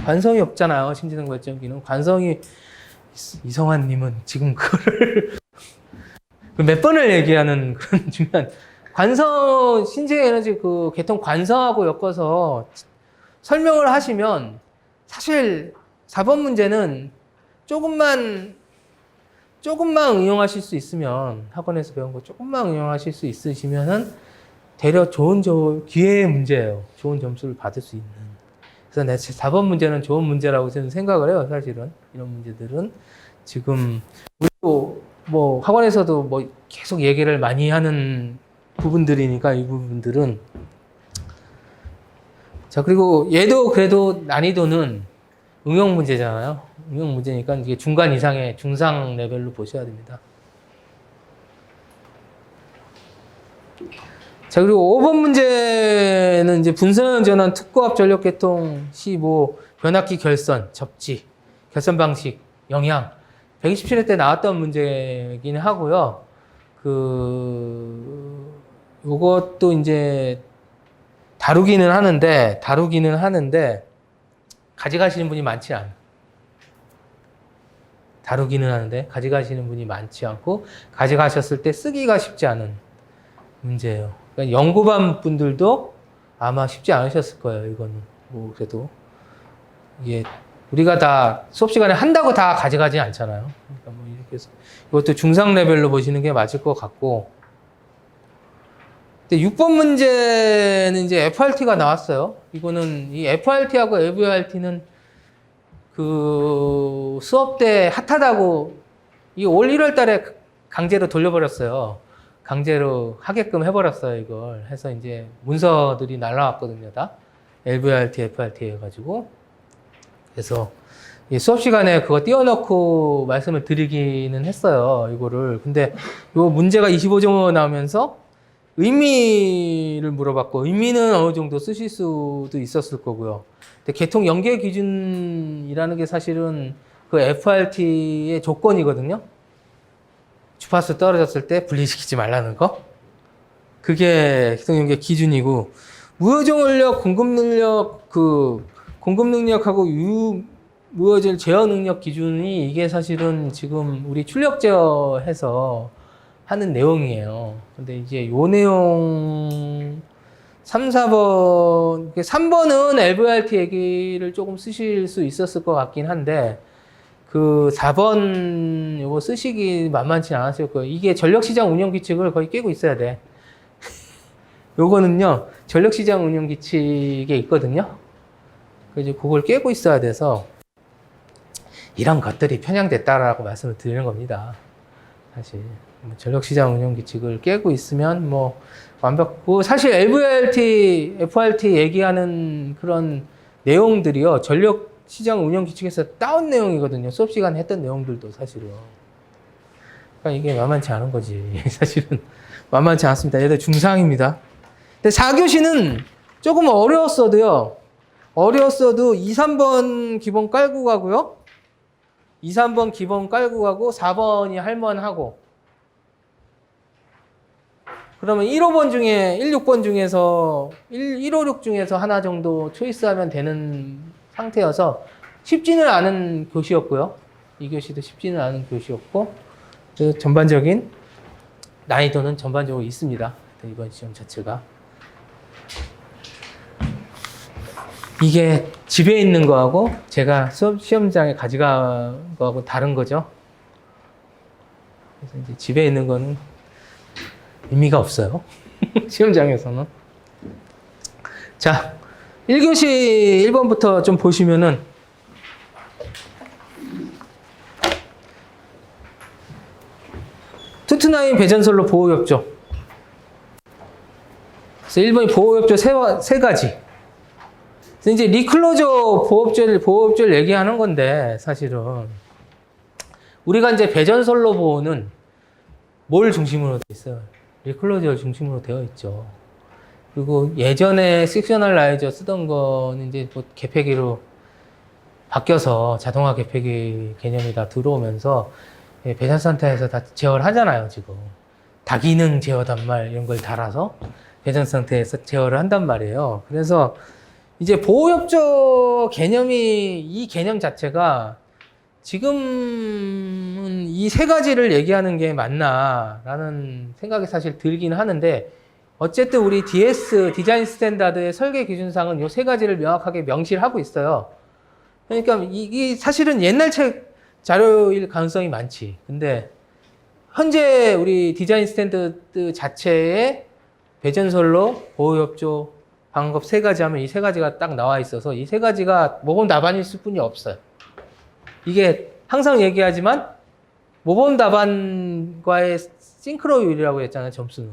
관성이 없잖아요. 신재생 발전기는. 관성이 이성환님은 지금 그거를 몇 번을 얘기하는 그런 중요한 관성 신재생 에너지 그 개통 관성하고 엮어서 설명을 하시면 사실 4번 문제는 조금만 응용하실 수 있으면 학원에서 배운 거 조금만 응용하실 수 있으시면은 대략 좋은 기회의 문제예요. 좋은 점수를 받을 수 있는. 그래서 내 4번 문제는 좋은 문제라고 저는 생각을 해요. 사실은 이런 문제들은 지금 그리고 뭐 학원에서도 뭐 계속 얘기를 많이 하는 부분들이니까 이 부분들은 자 그리고 얘도 그래도 난이도는 응용 문제잖아요. 응용 문제니까 이게 중간 이상의 중상 레벨로 보셔야 됩니다. 자, 그리고 5번 문제는 이제 분선 전환 특고압 전력 개통 시 뭐 변압기 결선, 접지, 결선 방식, 영향 127회 때 나왔던 문제이긴 하고요. 요것도 이제 다루기는 하는데 가져가시는 분이 많지 않아요. 다루기는 하는데 가져가시는 분이 많지 않고 가져가셨을 때 쓰기가 쉽지 않은 문제예요. 그러니까 연구반 분들도 아마 쉽지 않으셨을 거예요. 이거는 뭐 그래도 이게 우리가 다 수업 시간에 한다고 다 가져가지 않잖아요. 그러니까 뭐 이렇게 해서 이것도 중상 레벨로 보시는 게 맞을 것 같고. 근데 6번 문제는 이제 FRT가 나왔어요. 이거는 이 FRT하고 LVRT는 그 수업 때 핫하다고 이 올 1월 달에 강제로 돌려버렸어요. 강제로 하게끔 해버렸어요. 이걸 해서 이제 문서들이 날라왔거든요. 다 LVRT, FRT 해가지고 그래서 수업 시간에 그거 띄워놓고 말씀을 드리기는 했어요. 이거를 근데 요 문제가 25종목 나오면서 의미를 물어봤고 의미는 어느 정도 쓰실 수도 있었을 거고요. 근데 개통 연계 기준이라는 게 사실은 그 FRT의 조건이거든요. 주파수 떨어졌을 때 분리시키지 말라는 거. 그게 개통 연계 기준이고 무효종 원력, 공급 능력하고 무효질 제어 능력 기준이 이게 사실은 지금 우리 출력 제어해서 하는 내용이에요. 근데 이제 요 내용 3, 4번, 3번은 LVRT 얘기를 조금 쓰실 수 있었을 것 같긴 한데, 그 4번 요거 쓰시기 만만치 않았을 거예요. 이게 전력시장 운영 규칙을 거의 깨고 있어야 돼. 요거는요, 전력시장 운영 규칙에 있거든요. 그래서 그걸 깨고 있어야 돼서, 이런 것들이 편향됐다라고 말씀을 드리는 겁니다. 사실. 전력시장 운영 규칙을 깨고 있으면 사실 LVRT, FRT 얘기하는 그런 내용들이요. 전력시장 운영 규칙에서 따온 내용이거든요. 수업 시간에 했던 내용들도 사실은. 그러니까 이게 만만치 않은 거지. 사실은 만만치 않습니다. 얘들 중상입니다. 근데 4교시는 조금 어려웠어도 2, 3번 기본 깔고 가고요. 2, 3번 기본 깔고 가고 4번이 할만하고 그러면 1, 5번 중에 1, 6번 중에서 1, 5, 6 중에서 하나 정도 초이스하면 되는 상태여서 쉽지는 않은 교시였고요. 이 교시도 쉽지는 않은 교시였고 그 전반적인 난이도는 전반적으로 있습니다. 이번 시험 자체가 이게 집에 있는 거하고 제가 수업 시험장에 가져간 거하고 다른 거죠. 그래서 이제 집에 있는 거는 의미가 없어요. 시험장에서는. 자, 1교시 1번부터 좀 보시면은 투투나인 배전솔로 보호협조. 그래서 1번이 보호협조 세 가지. 그래서 이제 리클로저 보호협조를 얘기하는 건데 사실은 우리가 이제 배전솔로 보호는 뭘 중심으로 되어 있어요? 리클로저 중심으로 되어 있죠. 그리고 예전에 섹셔널 라이저 쓰던 거는 이제 뭐 개폐기로 바뀌어서 자동화 개폐기 개념이 다 들어오면서 배전센터에서 다 제어를 하잖아요, 지금. 다기능 제어 단말 이런 걸 달아서 배전센터에서 제어를 한단 말이에요. 그래서 이제 보호협조 개념이 이 개념 자체가 지금은 이 세 가지를 얘기하는 게 맞나라는 생각이 사실 들긴 하는데 어쨌든 우리 DS 디자인 스탠다드의 설계 기준상은 이 세 가지를 명확하게 명시를 하고 있어요. 그러니까 이게 사실은 옛날 책 자료일 가능성이 많지. 근데 현재 우리 디자인 스탠다드 자체에 배전솔로 보호협조 방법 세 가지 하면 이 세 가지가 딱 나와 있어서 이 세 가지가 모범 답안일 수뿐이 없어요. 이게 항상 얘기하지만 모범 답안과의 싱크로율이라고 했잖아요, 점수는.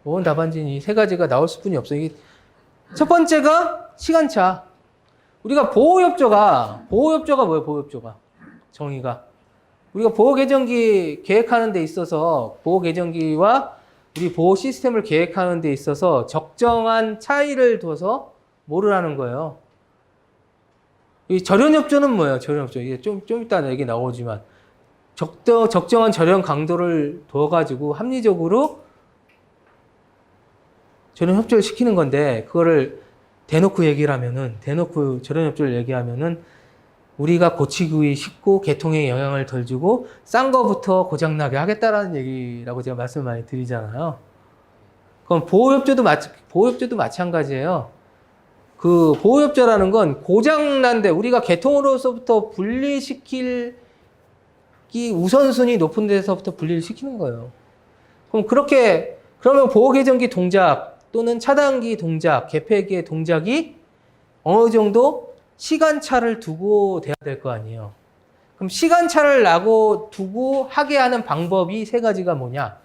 모범 답안진 이 세 가지가 나올 수뿐이 없어요. 이게 첫 번째가 시간차. 우리가 보호협조가 뭐예요, 보호협조가? 정의가. 우리가 보호개정기 계획하는 데 있어서 보호개정기와 우리 보호 시스템을 계획하는 데 있어서 적정한 차이를 둬서 뭐를 하는 거예요? 이 절연협조는 뭐예요? 절연협조. 이게 좀 이따 얘기 나오지만 적정한 절연 강도를 둬가지고 합리적으로 절연협조를 시키는 건데 그거를 대놓고 절연협조를 얘기하면은 우리가 고치기 쉽고 개통에 영향을 덜 주고 싼 거부터 고장나게 하겠다라는 얘기라고 제가 말씀을 많이 드리잖아요. 그럼 보호협조도 마찬가지예요. 그 보호협조라는 건 고장난데 우리가 개통으로서부터 분리시킬 우선순위 높은 데서부터 분리를 시키는 거예요. 그러면 보호개정기 동작 또는 차단기 동작, 개폐기의 동작이 어느 정도 시간차를 두고 돼야 될 거 아니에요. 그럼 시간차를 두고 하게 하는 방법이 세 가지가 뭐냐?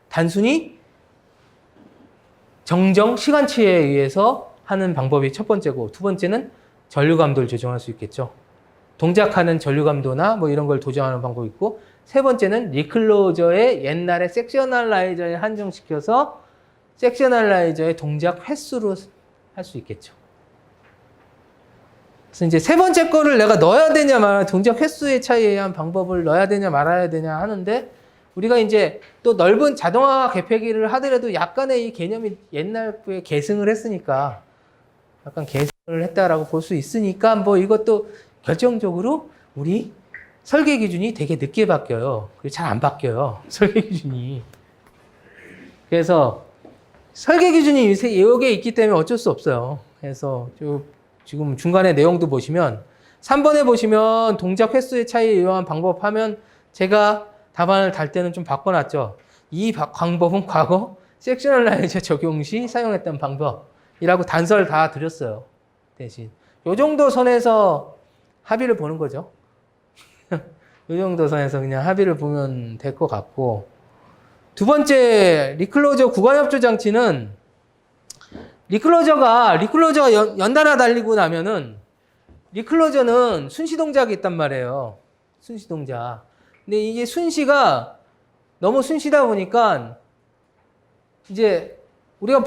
단순히 정정 시간치에 의해서 하는 방법이 첫 번째고 두 번째는 전류감도를 조정할 수 있겠죠. 동작하는 전류감도나 뭐 이런 걸 조정하는 방법이 있고 세 번째는 리클로저의 옛날에 섹셔널라이저에 한정시켜서 섹셔널라이저의 동작 횟수로 할 수 있겠죠. 그래서 이제 세 번째 거를 내가 넣어야 되냐 말아야 동작 횟수의 차이에 의한 방법을 넣어야 되냐 말아야 되냐 하는데 우리가 이제 또 넓은 자동화 개폐기를 하더라도 약간의 이 개념이 옛날 게 계승을 했으니까 약간 계승을 했다라고 볼 수 있으니까 뭐 이것도 결정적으로 우리 설계 기준이 되게 늦게 바뀌어요. 잘 안 바뀌어요. 설계 기준이. 그래서 설계 기준이 여기에 있기 때문에 어쩔 수 없어요. 그래서 지금 중간에 내용도 보시면 3번에 보시면 동작 횟수의 차이에 의한 방법 하면 제가 답안을 달 때는 좀 바꿔놨죠. 이 방법은 과거 섹셔널라이저 적용 시 사용했던 방법이라고 단서를 다 드렸어요. 대신 요 정도 선에서 합의를 보는 거죠. 요 정도 선에서 그냥 합의를 보면 될 것 같고, 두 번째 리클로저 구간협조 장치는 리클로저가 연달아 달리고 나면은 리클로저는 순시 동작이 있단 말이에요. 순시 동작. 근데 이게 순시가 너무 순시다 보니까 이제 우리가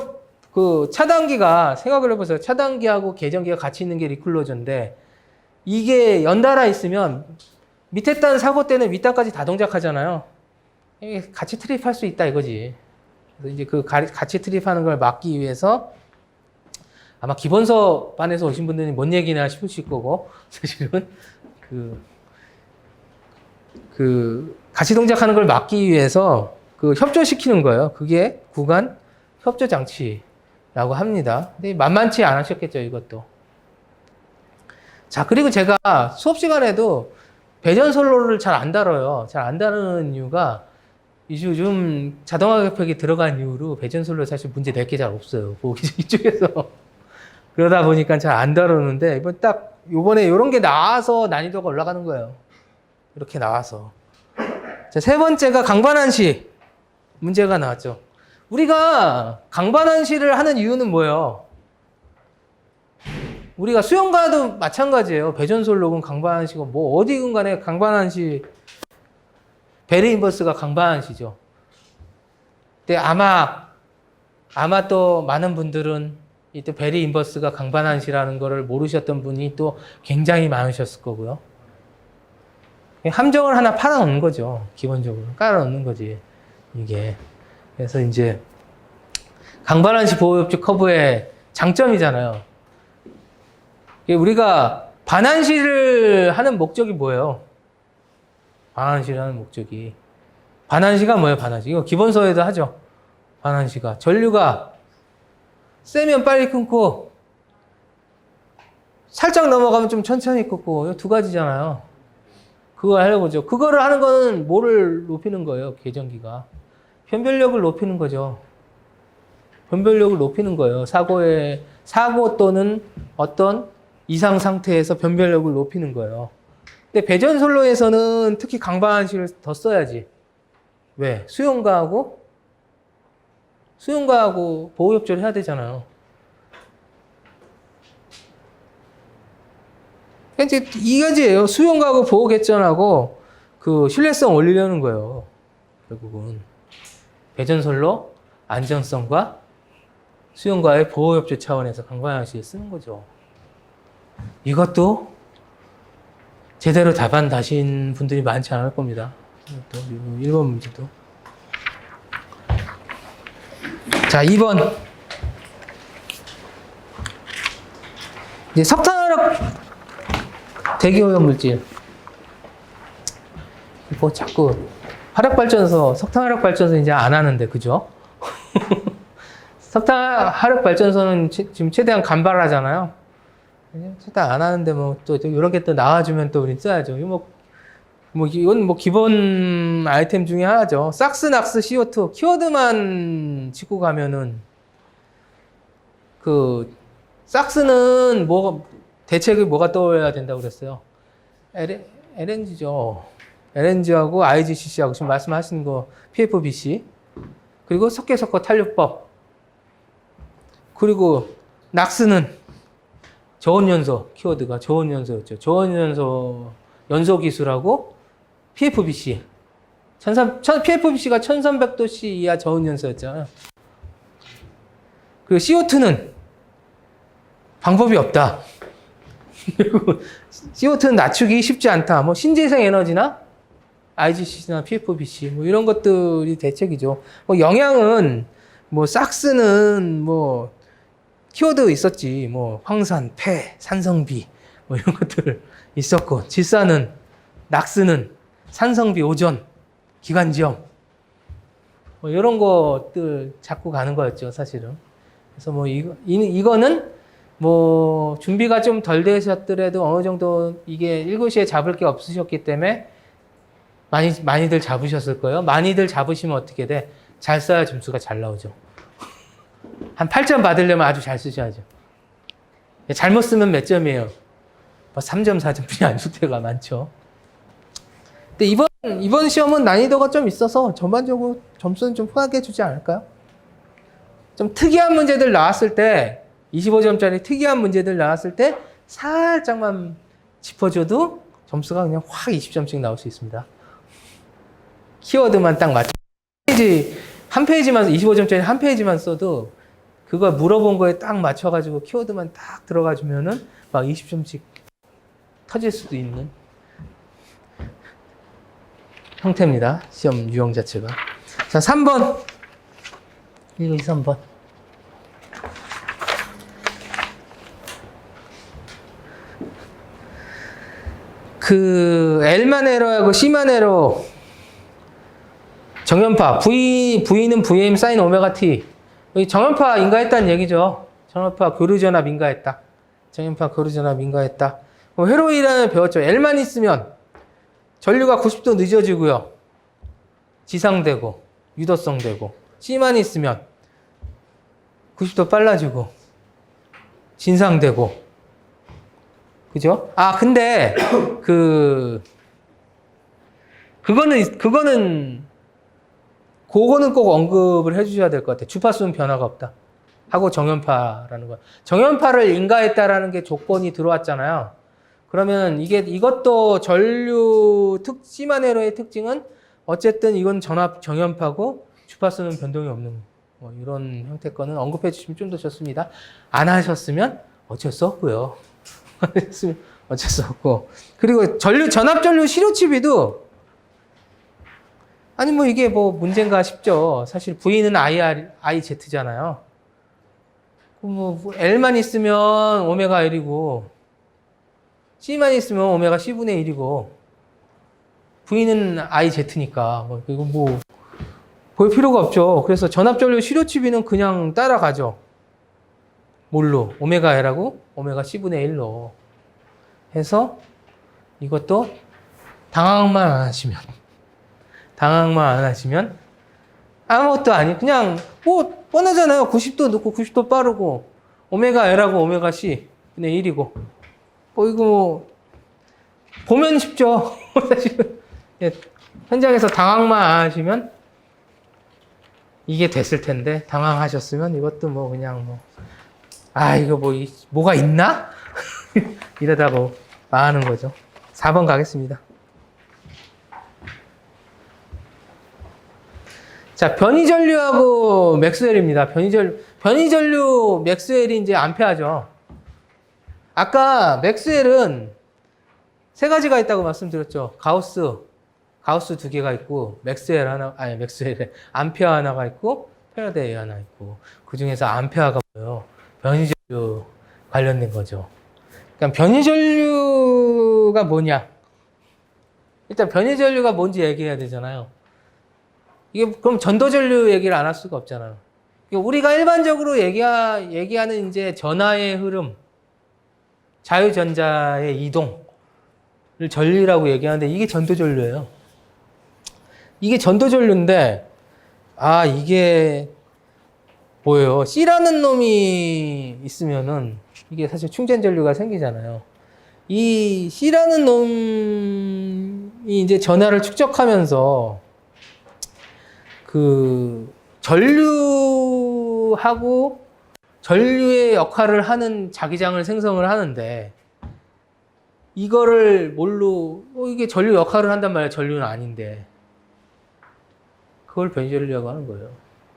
그 차단기가 생각을 해보세요. 차단기하고 계전기가 같이 있는 게 리클로저인데 이게 연달아 있으면 밑에 단 사고 때는 윗단까지 다 동작하잖아요. 이게 같이 트립할 수 있다 이거지. 그래서 이제 그 같이 트립하는 걸 막기 위해서 아마 기본서 반에서 오신 분들은 뭔 얘기나 싶으실 거고, 사실은 같이 동작하는 걸 막기 위해서 그 협조시키는 거예요. 그게 구간 협조 장치라고 합니다. 근데 만만치 않으셨겠죠, 이것도. 자, 그리고 제가 수업 시간에도 배전 솔로를 잘 안 다뤄요. 잘 안 다루는 이유가 요즘 자동화 격벽이 들어간 이후로 배전 솔로 사실 문제 낼 게 잘 없어요. 이쪽에서. 그러다 보니까 잘 안 다루는데 이번에 이런 게 나와서 난이도가 올라가는 거예요. 이렇게 나와서. 자, 세 번째가 강반환시 문제가 나왔죠. 우리가 강반환시를 하는 이유는 뭐예요? 우리가 수영과도 마찬가지예요. 배전솔로건 강반환시건 뭐 어디든 간에 강반환시, 베르 인버스가 강반환시죠. 근데 아마 또 많은 분들은 이때 베르 인버스가 강반환시라는 거를 모르셨던 분이 또 굉장히 많으셨을 거고요. 함정을 하나 팔아놓는 거죠. 기본적으로 깔아놓는 거지 이게. 그래서 이제 강반환시 보호협조 커브의 장점이잖아요. 우리가 반환시를 하는 목적이 뭐예요? 반환시를 하는 목적이. 반환시가 뭐예요, 반환시? 이거 기본서에도 하죠. 반환시가. 전류가 세면 빨리 끊고, 살짝 넘어가면 좀 천천히 끊고, 이거 두 가지잖아요. 그거 하려고 그러죠. 그거를 하는 거는 뭐를 높이는 거예요, 계전기가. 변별력을 높이는 거죠. 변별력을 높이는 거예요. 사고 또는 어떤 이상 상태에서 변별력을 높이는 거예요. 근데 배전솔로에서는 특히 강반환시를 더 써야지. 왜? 수용가하고 보호협조를 해야 되잖아요. 이제 이 가지예요. 수용가하고 보호개전하고 그 신뢰성 올리려는 거예요. 결국은 배전솔로 안전성과 수용가의 보호협조 차원에서 강반환시를 쓰는 거죠. 이것도 제대로 답안 다신 분들이 많지 않을 겁니다. 또 1번 문제도. 자, 2번. 이제 석탄화력 대기오염 물질. 뭐 자꾸 석탄화력발전소 이제 안 하는데, 그죠? 석탄화력발전소는 지금 최대한 간발하잖아요. 최대한 안 하는데 또 이런 게 또 나와주면 또 우린 써야죠. 이건 기본 아이템 중에 하나죠. 삭스, 낙스, CO2 키워드만 짚고 가면은 삭스는 대책이 뭐가 떠올려야 된다고 그랬어요? LNG죠. LNG하고 IGCC하고 지금 말씀하신 거 PFBC, 그리고 석계석고 탄력법, 그리고 낙스는 저온연소, 키워드가 저온연소였죠. 저온연소 연소 기술하고 PFBC. PFBC가 1300도씨 이하 저온연소였잖아요. 그리고 CO2는 방법이 없다. 그리고 CO2는 낮추기 쉽지 않다. 신재생 에너지나 IGC나 PFBC 이런 것들이 대책이죠. 영양은 삭스는 키워드 있었지. 황산, 폐, 산성비 이런 것들 있었고, 질산은, 낙스는 산성비, 오존, 기관지염 뭐 이런 것들 잡고 가는 거였죠, 사실은. 그래서 뭐 이거는 뭐 준비가 좀 덜 되셨더라도 어느 정도 이게 1교시에 잡을 게 없으셨기 때문에 많이들 잡으셨을 거예요. 많이들 잡으시면 어떻게 돼? 잘 써야 점수가 잘 나오죠. 한 8점 받으려면 아주 잘 쓰셔야죠. 잘못 쓰면 몇 점이에요? 3점, 4점뿐이 안 줄 때가 많죠. 근데 이번 시험은 난이도가 좀 있어서 전반적으로 점수는 좀 후하게 주지 않을까요? 좀 특이한 문제들 나왔을 때 25점짜리 특이한 문제들 나왔을 때 살짝만 짚어줘도 점수가 그냥 확 20점씩 나올 수 있습니다. 키워드만 딱 맞춰. 한 페이지만 25점짜리 한 페이지만 써도 그거 물어본 거에 딱 맞춰가지고 키워드만 딱 들어가주면은 막 20점씩 터질 수도 있는 형태입니다. 시험 유형 자체가. 자, 3번. 1, 2, 3번. L만 에러하고 C만 에러 정연파 V는 VM 사인 오메가 T 여기 정연파 인가했다는 얘기죠. 정연파 교류전압 인가했다. 정연파 교류전압 인가했다. 회로이란을 배웠죠. L만 있으면 전류가 90도 늦어지고요. 지상되고 유도성되고 C만 있으면 90도 빨라지고 진상되고 그죠? 근데 그거는 꼭 언급을 해주셔야 될 것 같아요. 주파수는 변화가 없다. 하고 정연파라는 거. 정연파를 인가했다라는 게 조건이 들어왔잖아요. 그러면 이것도 전류 C만 에러의 특징은 어쨌든 이건 정연파고 주파수는 변동이 없는 뭐 이런 형태 거는 언급해 주시면 좀 더 좋습니다. 안 하셨으면 어쩔 수 없고요. 어쩔 수 없고. 그리고 전압전류 시료치비도 아니 뭐 이게 뭐 문제인가 싶죠. 사실 V는 IZ잖아요. 뭐 L만 있으면 오메가 L이고 C만 있으면 오메가 C분의 1이고 V는 IZ니까 이거 뭐 볼 필요가 없죠. 그래서 전압전류 시료치비는 그냥 따라가죠. 뭘로? 오메가 L하고 오메가 C분의 1로 해서 이것도 당황만 안 하시면 아무것도 아니 그냥 뭐 뻔하잖아요. 90도 넣고 90도 빠르고 오메가 L하고 오메가 C분의 1이고 뭐 이거 뭐 보면 쉽죠. 사실은 현장에서 당황만 안 하시면 이게 됐을 텐데 당황하셨으면 이것도 뭐 그냥 이거 뭐가 있나? 이러다 뭐 망하는 거죠. 4번 가겠습니다. 자, 변이전류하고 맥스웰입니다. 변이전류 맥스웰이 이제 암페아죠. 아까 맥스웰은 세 가지가 있다고 말씀드렸죠. 가우스 두 개가 있고, 암페아 하나가 있고, 패러데이 하나 있고, 그 중에서 암페아가 뭐예요? 변이전류 관련된 거죠. 그러니까 변이전류가 뭐냐? 일단 변이전류가 뭔지 얘기해야 되잖아요. 이게 그럼 전도전류 얘기를 안 할 수가 없잖아요. 우리가 일반적으로 얘기하는 이제 전하의 흐름, 자유전자의 이동을 전류라고 얘기하는데 이게 전도전류예요. 이게 전도전류인데 이게 뭐예요? C라는 놈이 있으면은 이게 사실 충전전류가 생기잖아요. 이 C라는 놈이 이제 전하를 축적하면서 전류하고 전류의 역할을 하는 자기장을 생성을 하는데 이거를 뭘로 이게 전류 역할을 한단 말이에요. 전류는 아닌데 그걸 변이전류라고 하는 거예요.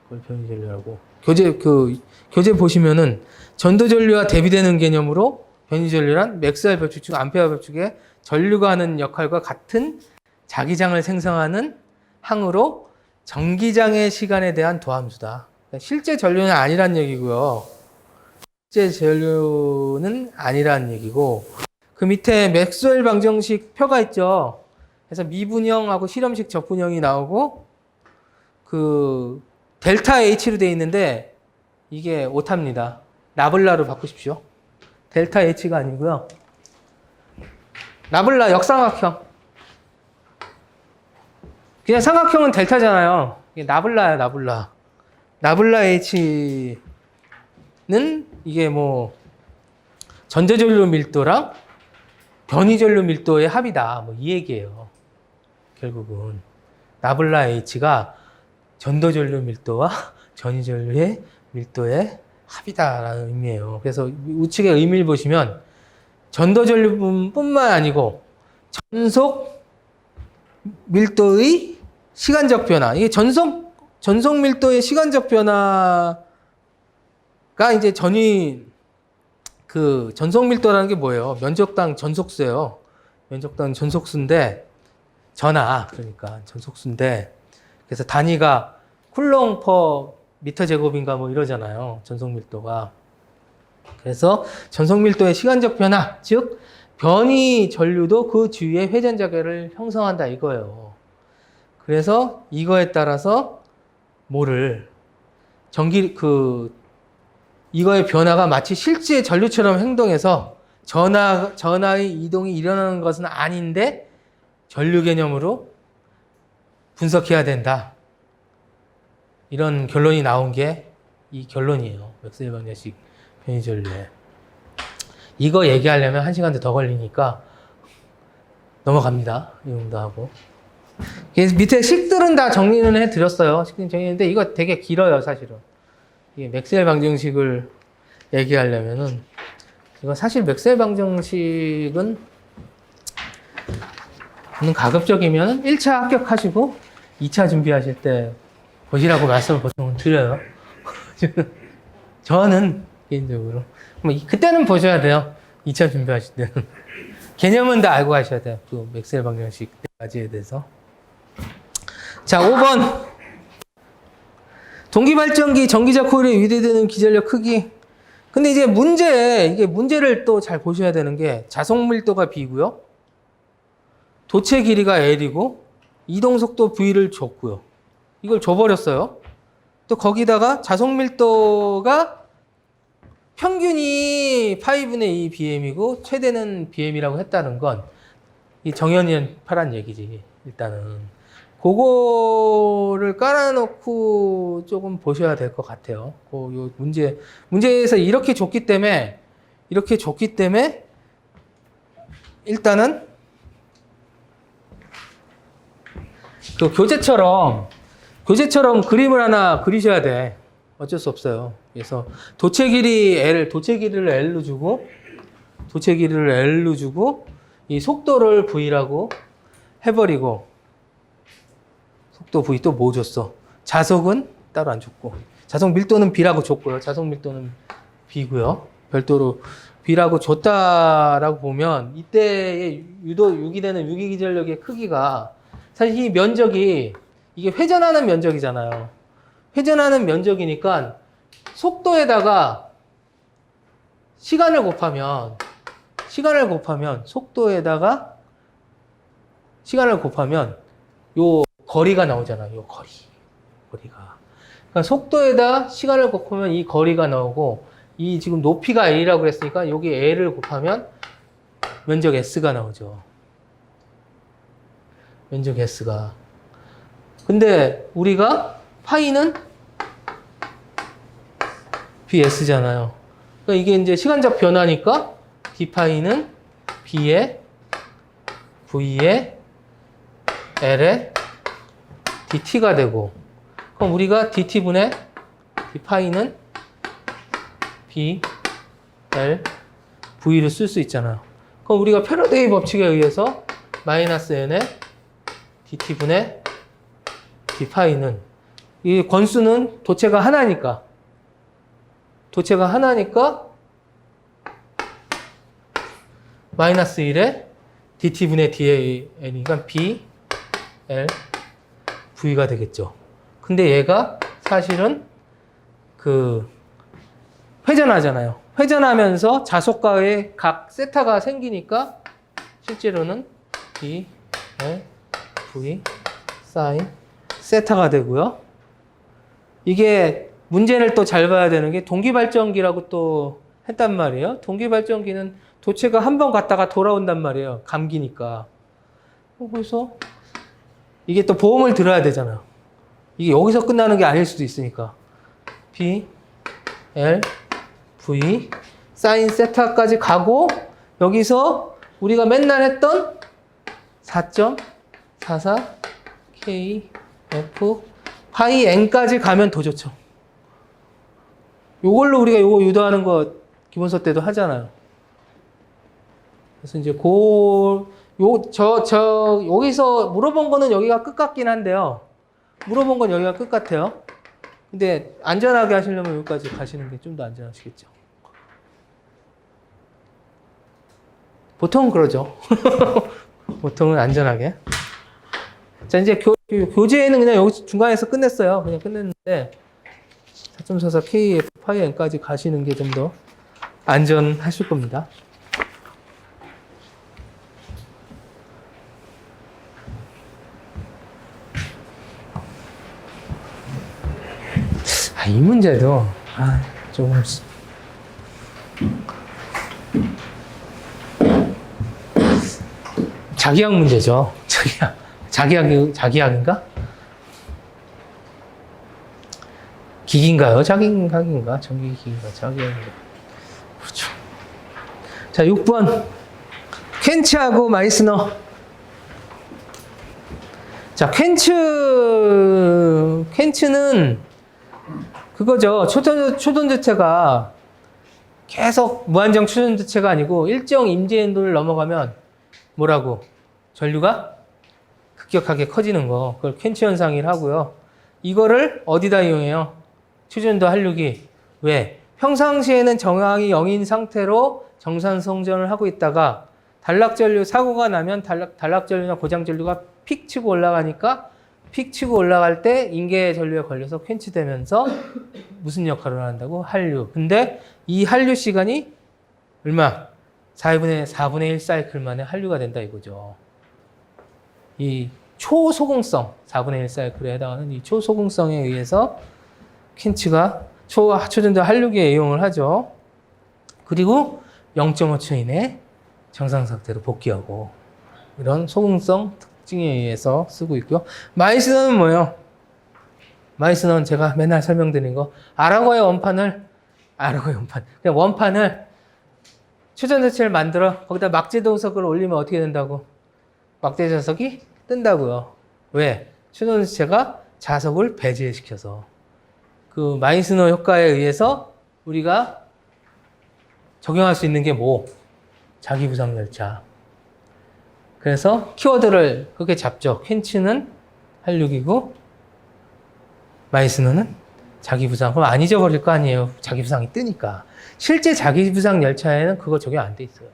그걸 변이전류라고. 교재 보시면은 전도전류와 대비되는 개념으로 변이전류란 맥스웰 법칙, 암페어 법칙의 전류가 하는 역할과 같은 자기장을 생성하는 항으로 전기장의 시간에 대한 도함수다. 실제 전류는 아니란 얘기고요. 실제 전류는 아니란 얘기고 그 밑에 맥스웰 방정식 표가 있죠. 그래서 미분형하고 실험식 적분형이 나오고 그 델타 H로 되어 있는데 이게 오타입니다. 나블라로 바꾸십시오. 델타 H가 아니고요. 나블라 역삼각형. 그냥 삼각형은 델타잖아요. 이게 나블라야, 나블라. 나블라 H는 이게 뭐 전도전류 밀도랑 변이전류 밀도의 합이다. 뭐 이 얘기예요. 결국은 나블라 H가 전도전류 밀도와 전이전류의 밀도의 합이다라는 의미예요. 그래서 우측의 의미를 보시면 전도전류뿐만 아니고 전속 밀도의 시간적 변화. 이게 전속 밀도의 시간적 변화가 이제 전속 밀도라는 게 뭐예요? 면적당 전속수예요. 면적당 전속수인데 그러니까 전속수인데 그래서 단위가 쿨롱 퍼 미터 제곱인가 뭐 이러잖아요. 전속 밀도가. 그래서 전속 밀도의 시간적 변화, 즉 변이 전류도 그 주위에 회전 자결을 형성한다 이거예요. 그래서 이거에 따라서 이거의 변화가 마치 실제 전류처럼 행동해서 전하의 이동이 일어나는 것은 아닌데 전류 개념으로 분석해야 된다. 이런 결론이 나온 게 이 결론이에요. 맥스웰 방정식 변이전류에. 이거 얘기하려면 1시간도 더 걸리니까 넘어갑니다. 이 정도 하고. 밑에 식들은 다 정리는 해드렸어요. 식들 정리했는데 이거 되게 길어요, 사실은. 이게 맥스웰 방정식을 얘기하려면은 이거 사실 맥스웰 방정식은 가급적이면 1차 합격하시고 2차 준비하실 때 보시라고 말씀을 보통 드려요. 저는 개인적으로 그때는 보셔야 돼요. 2차 준비하실 때는 개념은 다 알고 가셔야 돼요. 그 맥스웰 방정식 가지에 대해서. 자, 5번 동기발전기 전기자 코일에 유대되는 기전력 크기. 근데 이제 문제를 또 잘 보셔야 되는 게 자속 밀도가 B고요. 도체 길이가 L이고 이동 속도 V를 줬고요. 이걸 줘버렸어요. 또 거기다가 자속 밀도가 평균이 파이분의 2 BM이고 최대는 BM이라고 했다는 건 이 정연이 파란 얘기지. 일단은 그거를 깔아놓고 조금 보셔야 될 것 같아요. 요 문제에서 이렇게 줬기 때문에 일단은 그 교재처럼 그림을 하나 그리셔야 돼. 어쩔 수 없어요. 그래서 도체 길이를 L로 주고 이 속도를 V라고 해버리고 속도 V 또 뭐 줬어? 자속은 따로 안 줬고 자속 밀도는 B라고 줬고요. 자속 밀도는 B고요. 별도로 B라고 줬다라고 보면 이때의 유기되는 유기기전력의 크기가 사실 이 면적이 이게 회전하는 면적이잖아요. 회전하는 면적이니까 속도에다가 시간을 곱하면 요 거리가 나오잖아요. 요 거리가. 그러니까 속도에다 시간을 곱하면 이 거리가 나오고 이 지금 높이가 L이라고 그랬으니까 여기 L을 곱하면 면적 S가 나오죠. 면적 S가. 근데 우리가 파이는 BS잖아요. 그러니까 이게 이제 시간적 변화니까 d파이는 B에 V에 L에 dt가 되고 그럼 우리가 dt분의 d파이는 B, L, V를 쓸 수 있잖아요. 그럼 우리가 패러데이 법칙에 의해서 마이너스 n의 dt분의 d파이는 이 건수는 도체가 하나니까 마이너스 1에 dt분의 dn이니까 B, L, V가 되겠죠. 근데 얘가 사실은 회전하잖아요. 회전하면서 자속과의 각 세타가 생기니까 실제로는 B, L, V, 사인 세타가 되고요. 이게 문제를 또 잘 봐야 되는 게 동기발전기라고 또 했단 말이에요. 동기발전기는 도체가 한 번 갔다가 돌아온단 말이에요. 감기니까. 그래서 이게 또 보험을 들어야 되잖아요. 이게 여기서 끝나는 게 아닐 수도 있으니까. B, L, V, 사인 세타까지 가고 여기서 우리가 맨날 했던 4.44 K, F, 파이 N까지 가면 더 좋죠. 요걸로 우리가 요거 유도하는 거 기본서 때도 하잖아요. 그래서 이제 여기서 물어본 거는 여기가 끝 같긴 한데요. 물어본 건 여기가 끝 같아요. 근데 안전하게 하시려면 여기까지 가시는 게 좀 더 안전하시겠죠. 보통은 그러죠. 보통은 안전하게. 자, 이제 교재에는 그냥 여기 중간에서 끝냈어요. 그냥 끝냈는데 4.44 KF 파이 N까지 가시는 게 좀 더 안전하실 겁니다. 이 문제도 조금 자기학 문제죠. 자기학인가? 기기인가요? 자기학인가? 전기기기인가? 자기학인가? 그렇죠. 자, 6번. 켄츠하고 마이스너. 자, 켄츠는 그거죠. 초전도체가 계속 무한정 초전도체가 아니고 일정 임계인도를 넘어가면 뭐라고? 전류가 급격하게 커지는 거. 그걸 켄츠 현상이라 하고요. 이거를 어디다 이용해요? 초전도 한류기. 왜? 평상시에는 정항이 0인 상태로 정산 성전을 하고 있다가 단락전류 사고가 나면 단락전류나 고장전류가 픽 치고 올라가니까 픽 치고 올라갈 때 인계 전류에 걸려서 퀸치되면서 무슨 역할을 한다고? 한류. 근데 이 한류 시간이 얼마? 4분의 1 사이클 만에 한류가 된다 이거죠. 이 초소공성, 4분의 1 사이클에 해당하는 이 초소공성에 의해서 퀸치가 초전도 한류기에 이용을 하죠. 그리고 0.5초 이내 정상 상태로 복귀하고 이런 소공성 특징에 의해서 쓰고 있고요. 마이스너는 뭐예요? 마이스너는 제가 맨날 설명드린 거 아라고의 원판을 그냥 원판을 초전도체를 만들어 거기다 막재동석을 올리면 어떻게 된다고? 막대자석이 뜬다고요. 왜? 초전도체가 자석을 배제시켜서 그 마이스너 효과에 의해서 우리가 적용할 수 있는 게 뭐? 자기부상 열차. 그래서 키워드를 그렇게 잡죠. 퀸츠는 한류기고 마이스너는 자기부상. 그럼 안 잊어버릴 거 아니에요. 자기부상이 뜨니까. 실제 자기부상 열차에는 그거 적용 안 돼 있어요.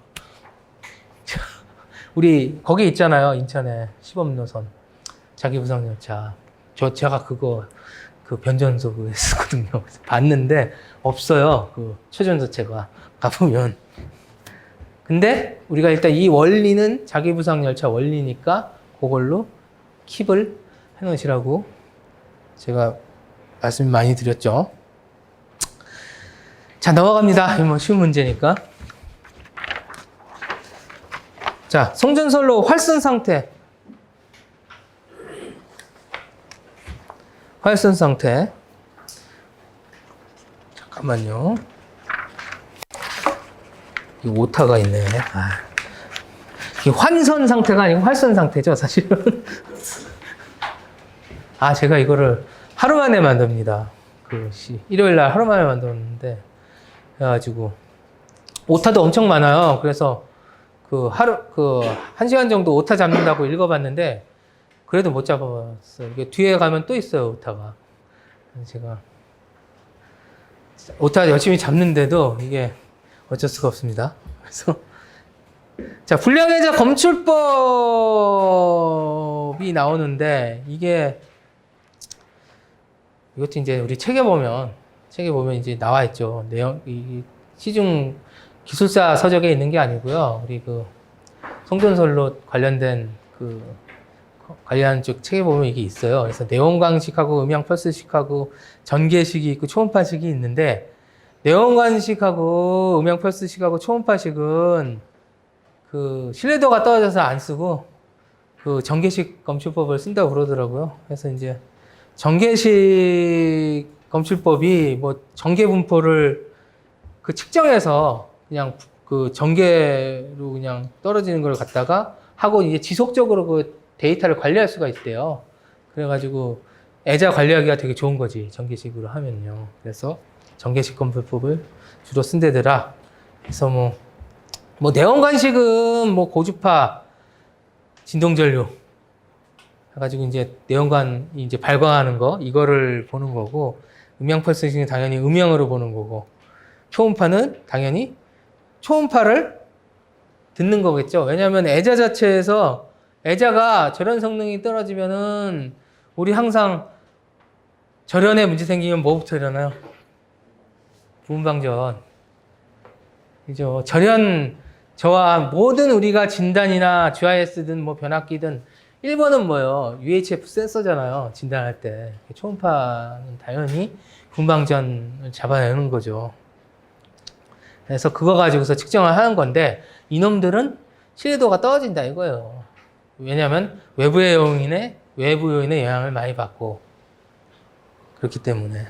우리 거기 있잖아요. 인천에 시범노선 자기부상 열차. 제가 그거 그 변전소 그거 했었거든요. 봤는데 없어요. 그 초전도체가 가보면. 근데 우리가 일단 이 원리는 자기부상 열차 원리니까 그걸로 킵을 해놓으시라고 제가 말씀 많이 드렸죠. 자, 넘어갑니다. 이거 뭐 쉬운 문제니까. 자, 송전선로 활선 상태. 활선 상태. 잠깐만요. 이 오타가 있네. 이게 환선 상태가 아니고 활선 상태죠, 사실은. 제가 이거를 하루 만에 만듭니다. 일요일 날 하루 만에 만들었는데, 그래가지고, 오타도 엄청 많아요. 그래서, 한 시간 정도 오타 잡는다고 읽어봤는데, 그래도 못 잡아봤어요. 이게 뒤에 가면 또 있어요, 오타가. 제가, 오타 열심히 잡는데도 이게 어쩔 수가 없습니다. 그래서, 자, 불량해자 검출법이 나오는데, 이것도 이제 우리 책에 보면 이제 나와 있죠. 이 시중 기술사 서적에 있는 게 아니고요. 우리 송전선로 관련된 관련 쪽 책에 보면 이게 있어요. 그래서 내원광식하고 음향펄스식하고 전개식이 있고 초음파식이 있는데, 내원광식하고 음향펄스식하고 초음파식은 그 신뢰도가 떨어져서 안 쓰고 그 전개식 검출법을 쓴다고 그러더라고요. 그래서 이제 전개식 검출법이 뭐 전개 분포를 그 측정해서 그냥 그 전개로 그냥 떨어지는 걸 갖다가 하고 이제 지속적으로 그 데이터를 관리할 수가 있대요. 그래가지고 애자 관리하기가 되게 좋은 거지, 전개식으로 하면요. 그래서 전개식 검출법을 주로 쓴대더라. 그래서 뭐 내원관식은 뭐 고주파 진동전류 해가지고 이제 내원관이 이제 발광하는 거 이거를 보는 거고, 음향펄스식은 당연히 음영으로 보는 거고, 초음파는 당연히 초음파를 듣는 거겠죠. 왜냐하면 애자 자체에서 애자가 절연 성능이 떨어지면은 우리 항상 절연에 문제 생기면 뭐부터 일어나요? 부분방전. 그죠? 절연, 저와 모든 우리가 진단이나 GIS든 뭐 변압기든 1번은 뭐예요? UHF 센서잖아요. 진단할 때. 초음파는 당연히 부분방전을 잡아내는 거죠. 그래서 그거 가지고서 측정을 하는 건데, 이놈들은 신뢰도가 떨어진다 이거예요. 왜냐하면 외부 요인의 영향을 많이 받고 그렇기 때문에.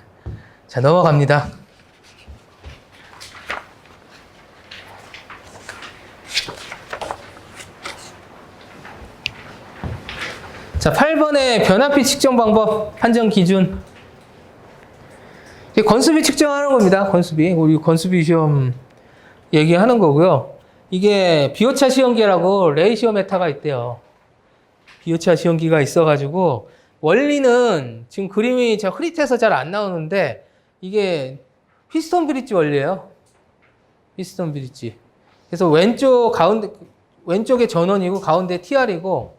자, 넘어갑니다. 자, 8번의 변압비 측정 방법, 판정 기준. 건수비 측정하는 겁니다. 건수비. 우리 건수비 시험 얘기하는 거고요. 이게 비오차 시험기라고 레이시오메타가 있대요. 비오차 시험기가 있어가지고, 원리는 지금 그림이 제가 흐릿해서 잘 안 나오는데, 이게 피스톤 브릿지 원리예요. 피스톤 브릿지. 그래서 왼쪽에 전원이고 가운데 TR이고,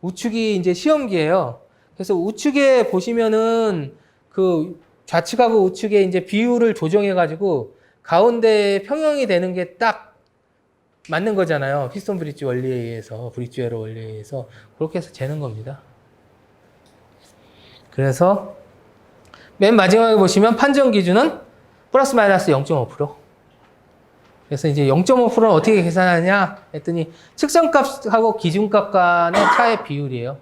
우측이 이제 시험기예요. 그래서 우측에 보시면은 그 좌측하고 우측에 이제 비율을 조정해가지고 가운데 평형이 되는 게 딱 맞는 거잖아요. 피스톤 브릿지 원리에 의해서, 브릿지 에러 원리에 의해서. 그렇게 해서 재는 겁니다. 그래서 맨 마지막에 보시면 판정 기준은 플러스 마이너스 0.5%. 그래서 이제 0.5%는 어떻게 계산하냐 했더니 측정값하고 기준값 간의 차의 비율이에요.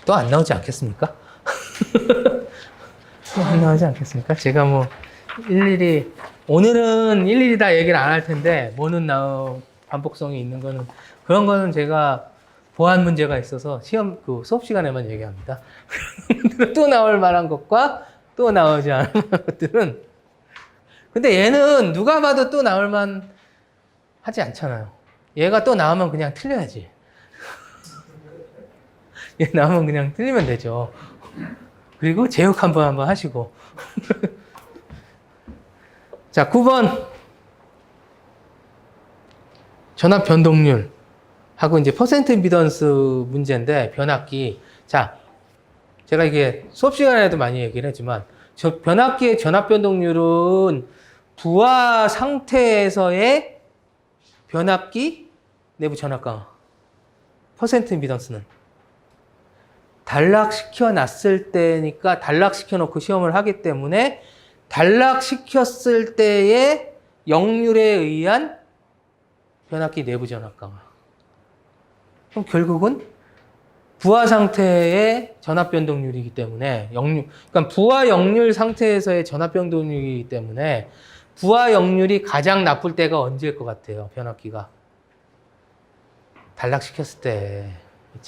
또 안 나오지 않겠습니까? 또 안 나오지 않겠습니까? 제가 뭐 오늘은 일일이 다 얘기를 안 할 텐데, 뭐는 반복성이 있는 거는, 그런 거는 제가 보안 문제가 있어서 수업 시간에만 얘기합니다. 또 나올 만한 것과 또 나오지 않을 만한 것들은, 근데 얘는 누가 봐도 또 나올 만 하지 않잖아요. 얘가 또 나오면 그냥 틀려야지. 얘 나오면 그냥 틀리면 되죠. 그리고 제육 한번 하시고. 자, 9번. 전압 변동률 하고 이제 퍼센트 임피던스 문제인데, 변압기. 자, 제가 이게 수업 시간에도 많이 얘기를 했지만, 변압기의 전압 변동률은 부하 상태에서의 변압기 내부 전압 강화. 퍼센트 임피던스는 단락시켜 놨을 때니까, 단락시켜 놓고 시험을 하기 때문에 단락시켰을 때의 역률에 의한 변압기 내부 전압 강화. 그럼 결국은 부하 상태의 전압 변동률이기 때문에, 그러니까 부하 역률 상태에서의 전압 변동률이기 때문에, 부하 역률이 가장 나쁠 때가 언제일 것 같아요? 변압기가 단락시켰을 때, 이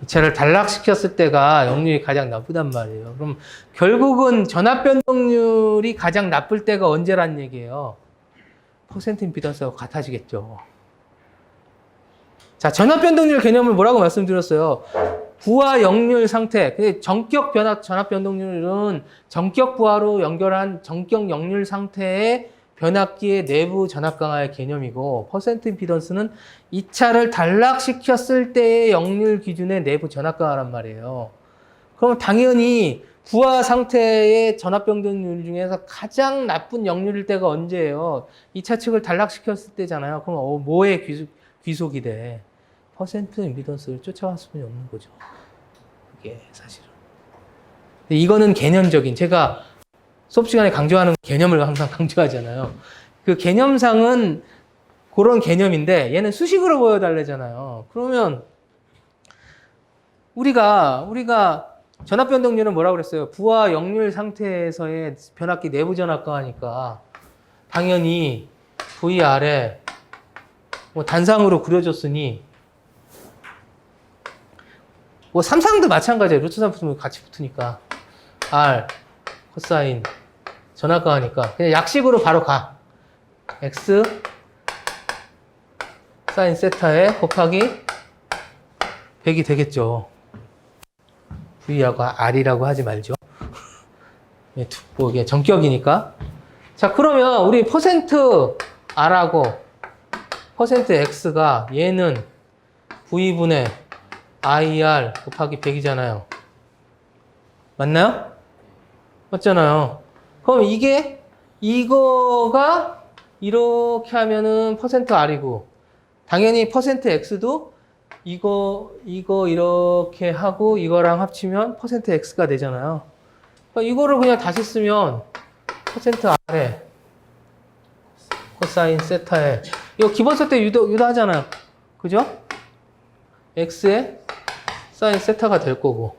차를 단락시켰을 때가 역률이 가장 나쁘단 말이에요. 그럼 결국은 전압 변동률이 가장 나쁠 때가 언제란 얘기예요? 퍼센트 임피던스하고 같아지겠죠. 자, 전압 변동률 개념을 뭐라고 말씀드렸어요? 부하 역률 상태. 전격 전압 변동률은 전격 부하로 연결한 전격 역률 상태의 변압기의 내부 전압 강화의 개념이고, 퍼센트 임피던스는 이 차를 단락시켰을 때의 역률 기준의 내부 전압 강화란 말이에요. 그럼 당연히 부하 상태의 전압변동률 중에서 가장 나쁜 역률일 때가 언제예요? 2차 측을 단락시켰을 때잖아요. 그럼 뭐에 귀속이 돼? 퍼센트 임피던스를 쫓아갈 수밖에 없는 거죠. 그게 사실은. 이거는 개념적인, 제가 수업 시간에 강조하는 개념을 항상 강조하잖아요. 그 개념상은 그런 개념인데 얘는 수식으로 보여달래잖아요. 그러면 우리가 전압변동률은 뭐라고 그랬어요? 부하 역률 상태에서의 변압기 내부 전압과 하니까 당연히 VR에 뭐 단상으로 그려줬으니 뭐 삼상도 마찬가지예요. 루트 3 붙으면 같이 붙으니까 R 코사인 전압과 하니까 그냥 약식으로 바로 가. X 사인 세타에 곱하기 100이 되겠죠. V하고 R이라고 하지 말죠. 뭐 이게 전격이니까. 자, 그러면 우리 퍼센트 R하고 퍼센트 X가 얘는 V분의 IR 곱하기 100이잖아요. 맞나요? 맞잖아요. 그럼 이거가 이렇게 하면은 퍼센트 R이고, 당연히 퍼센트 X도 이거 이렇게 하고 이거랑 합치면 퍼센트 X가 되잖아요. 그러니까 이거를 그냥 다시 쓰면 퍼센트 R에 코사인 세타에 이거 기본서 때 유도하잖아요. 그죠? X에 사인 세타가 될 거고.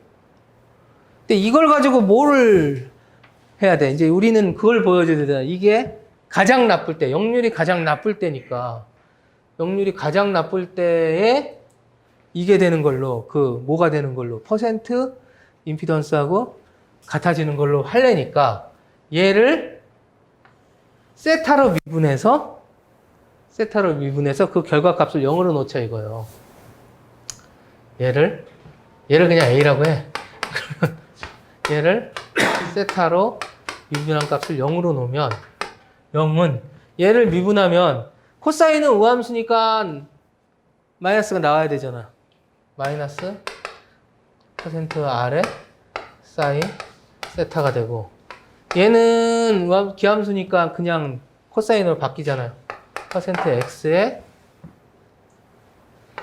근데 이걸 가지고 뭐를 해야 돼? 이제 우리는 그걸 보여줘야 되잖아. 이게 가장 나쁠 때, 역률이 가장 나쁠 때니까. 역률이 가장 나쁠 때에 이게 되는 걸로, 뭐가 되는 걸로, 퍼센트 임피던스하고 같아지는 걸로 하려니까 얘를 세타로 미분해서 그 결과값을 0으로 놓자 이거예요. 얘를 그냥 A라고 해. 그러면 얘를 세타로 미분한 값을 0으로 놓으면 0은 얘를 미분하면 코사인은 우함수니까 마이너스가 나와야 되잖아. 마이너스 퍼센트 R에 사인 세타가 되고 얘는 기함수니까 그냥 코사인으로 바뀌잖아요. 퍼센트 X에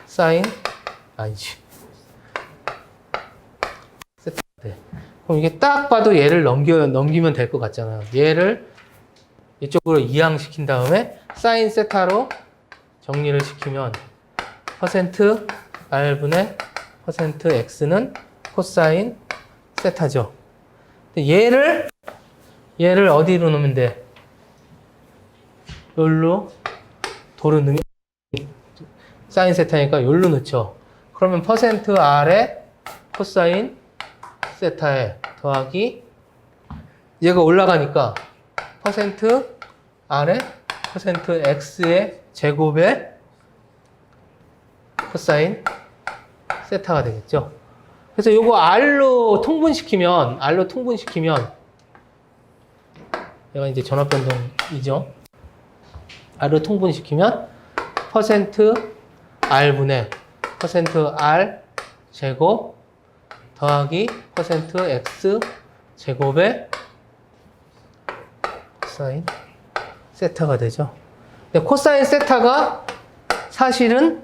사인 아니지. 세타가 돼. 그럼 이게 딱 봐도 얘를 넘기면 될 것 같잖아요. 얘를 이쪽으로 이항시킨 다음에 사인 세타로 정리를 시키면 퍼센트 R분의 퍼센트 X는 코사인 세타죠. 얘를 어디로 놓으면 돼? 여기로 도로 넣으면 사인 세타니까 여기로 넣죠. 그러면 퍼센트 R에 코사인 세타에 더하기 얘가 올라가니까 퍼센트 R에 퍼센트 X의 제곱에 코사인 세타가 되겠죠. 그래서 요거 R로 통분시키면 얘가 이제 전압변동이죠. R로 통분시키면 퍼센트 R분의 퍼센트 R 제곱 더하기 퍼센트 X 제곱의 코사인 세타가 되죠. 근데 코사인 세타가 사실은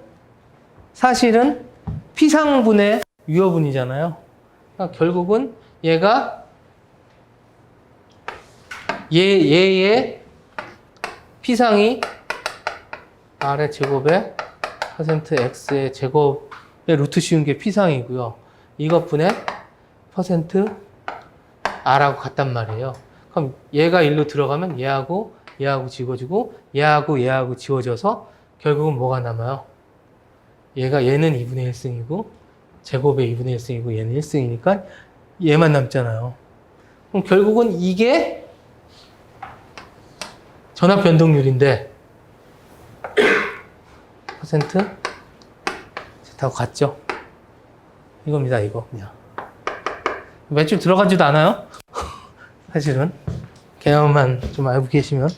피상분의 유효분이잖아요. 그러니까 결국은 얘가 얘의 피상이 R의 제곱에 퍼센트 X의 제곱에 루트 씌운 게 피상이고요. 이것분의 퍼센트 R하고 같단 말이에요. 그럼 얘가 1로 들어가면 얘하고 지워지고 얘하고 지워져서 결국은 뭐가 남아요? 얘는 2분의 1승이고 제곱의 2분의 1승이고 얘는 1승이니까 얘만 남잖아요. 그럼 결국은 이게 전압 변동률인데 퍼센트 세타하고 같죠? 이겁니다. 이거 그냥 몇 줄 들어가지도 않아요. 사실은 개념만 좀 알고 계시면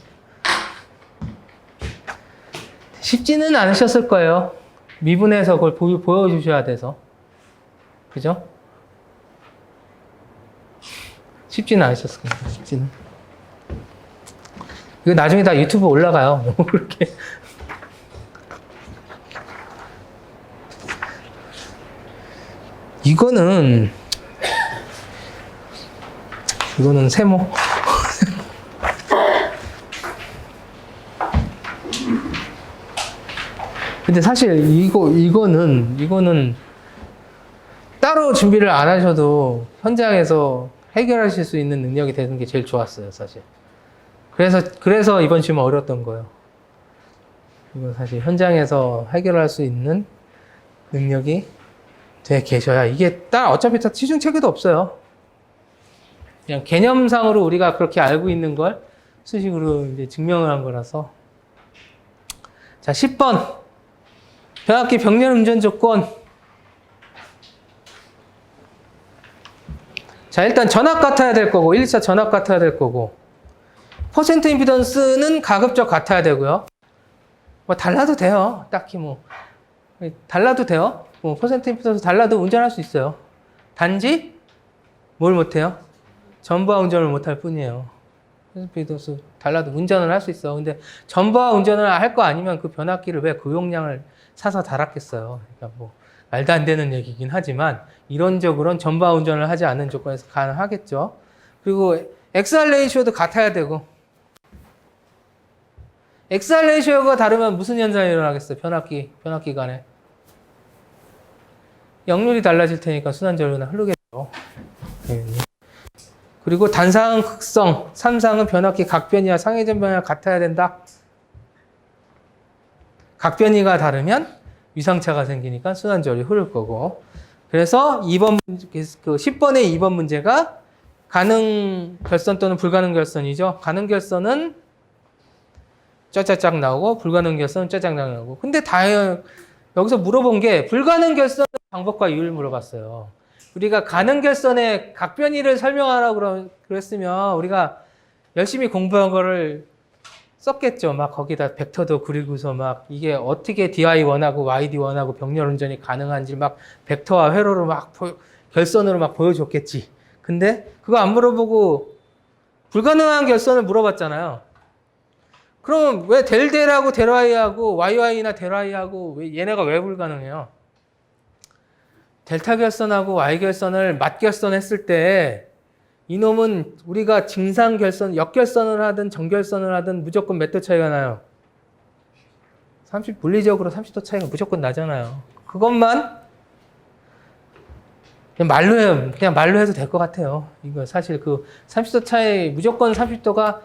쉽지는 않으셨을 거예요. 미분해서 그걸 보여주셔야 돼서. 그죠? 쉽지는 않으셨을 겁니다. 쉽지는. 이거 나중에 다 유튜브 올라가요. 그렇게. 이거는 세모. 근데 사실 이거는 따로 준비를 안 하셔도 현장에서 해결하실 수 있는 능력이 되는 게 제일 좋았어요, 사실. 그래서 이번 시험은 어려웠던 거예요. 이건 사실 현장에서 해결할 수 있는 능력이 돼 계셔야 이게 어차피 다 시중 책에도 없어요. 그냥 개념상으로 우리가 그렇게 알고 있는 걸 수식으로 이제 증명을 한 거라서. 자, 10번. 변압기 병렬 운전 조건. 자, 일단 전압 같아야 될 거고, 1차 전압 같아야 될 거고, 퍼센트 임피던스는 가급적 같아야 되고요. 뭐, 달라도 돼요. 딱히 뭐. 달라도 돼요. 뭐, 퍼센트 임피던스 달라도 운전할 수 있어요. 단지, 뭘 못해요? 전부하 운전을 못할 뿐이에요. 퍼센트 임피던스 달라도 운전을 할 수 있어. 근데 전부하 운전을 할 거 아니면 그 변압기를 왜 그 용량을 사서 달았겠어요. 그러니까 뭐, 말도 안 되는 얘기긴 하지만, 이론적으로는 전부하 운전을 하지 않는 조건에서 가능하겠죠. 그리고 XR 레이쇼도 같아야 되고, XR 레이쇼가 다르면 무슨 현상이 일어나겠어요? 변압기 간에. 역률이 달라질 테니까 순환전류는 흐르겠죠. 그리고 단상은 극성, 3상은 변압기 각변이와 상회전 변화가 같아야 된다. 각변이가 다르면 위상차가 생기니까 순환전류 흐를 거고. 그래서 10번의 2번 문제가 가능 결선 또는 불가능 결선이죠. 가능 결선은 짜짜짝 나오고 불가능 결선은 짜짜짝 나오고. 근데 여기서 물어본 게 불가능 결선 방법과 이유를 물어봤어요. 우리가 가능 결선의 각변이를 설명하라고 그랬으면 우리가 열심히 공부한 거를 썼겠죠. 막 거기다 벡터도 그리고서 막 이게 어떻게 DI1하고 YD1하고 병렬 운전이 가능한지 막 벡터와 회로로 막 결선으로 막 보여줬겠지. 근데 그거 안 물어보고 불가능한 결선을 물어봤잖아요. 그럼 왜 델델하고 델Y하고 YY나 델Y하고 얘네가 왜 불가능해요? 델타 결선하고 Y 결선을 맞결선했을 때 이놈은 우리가 증상 결선, 역결선을 하든 정결선을 하든 무조건 몇 도 차이가 나요? 물리적으로 30도 차이가 무조건 나잖아요. 그것만 그냥 말로 해도 될 것 같아요. 이거 사실 그 30도 차이, 무조건 30도가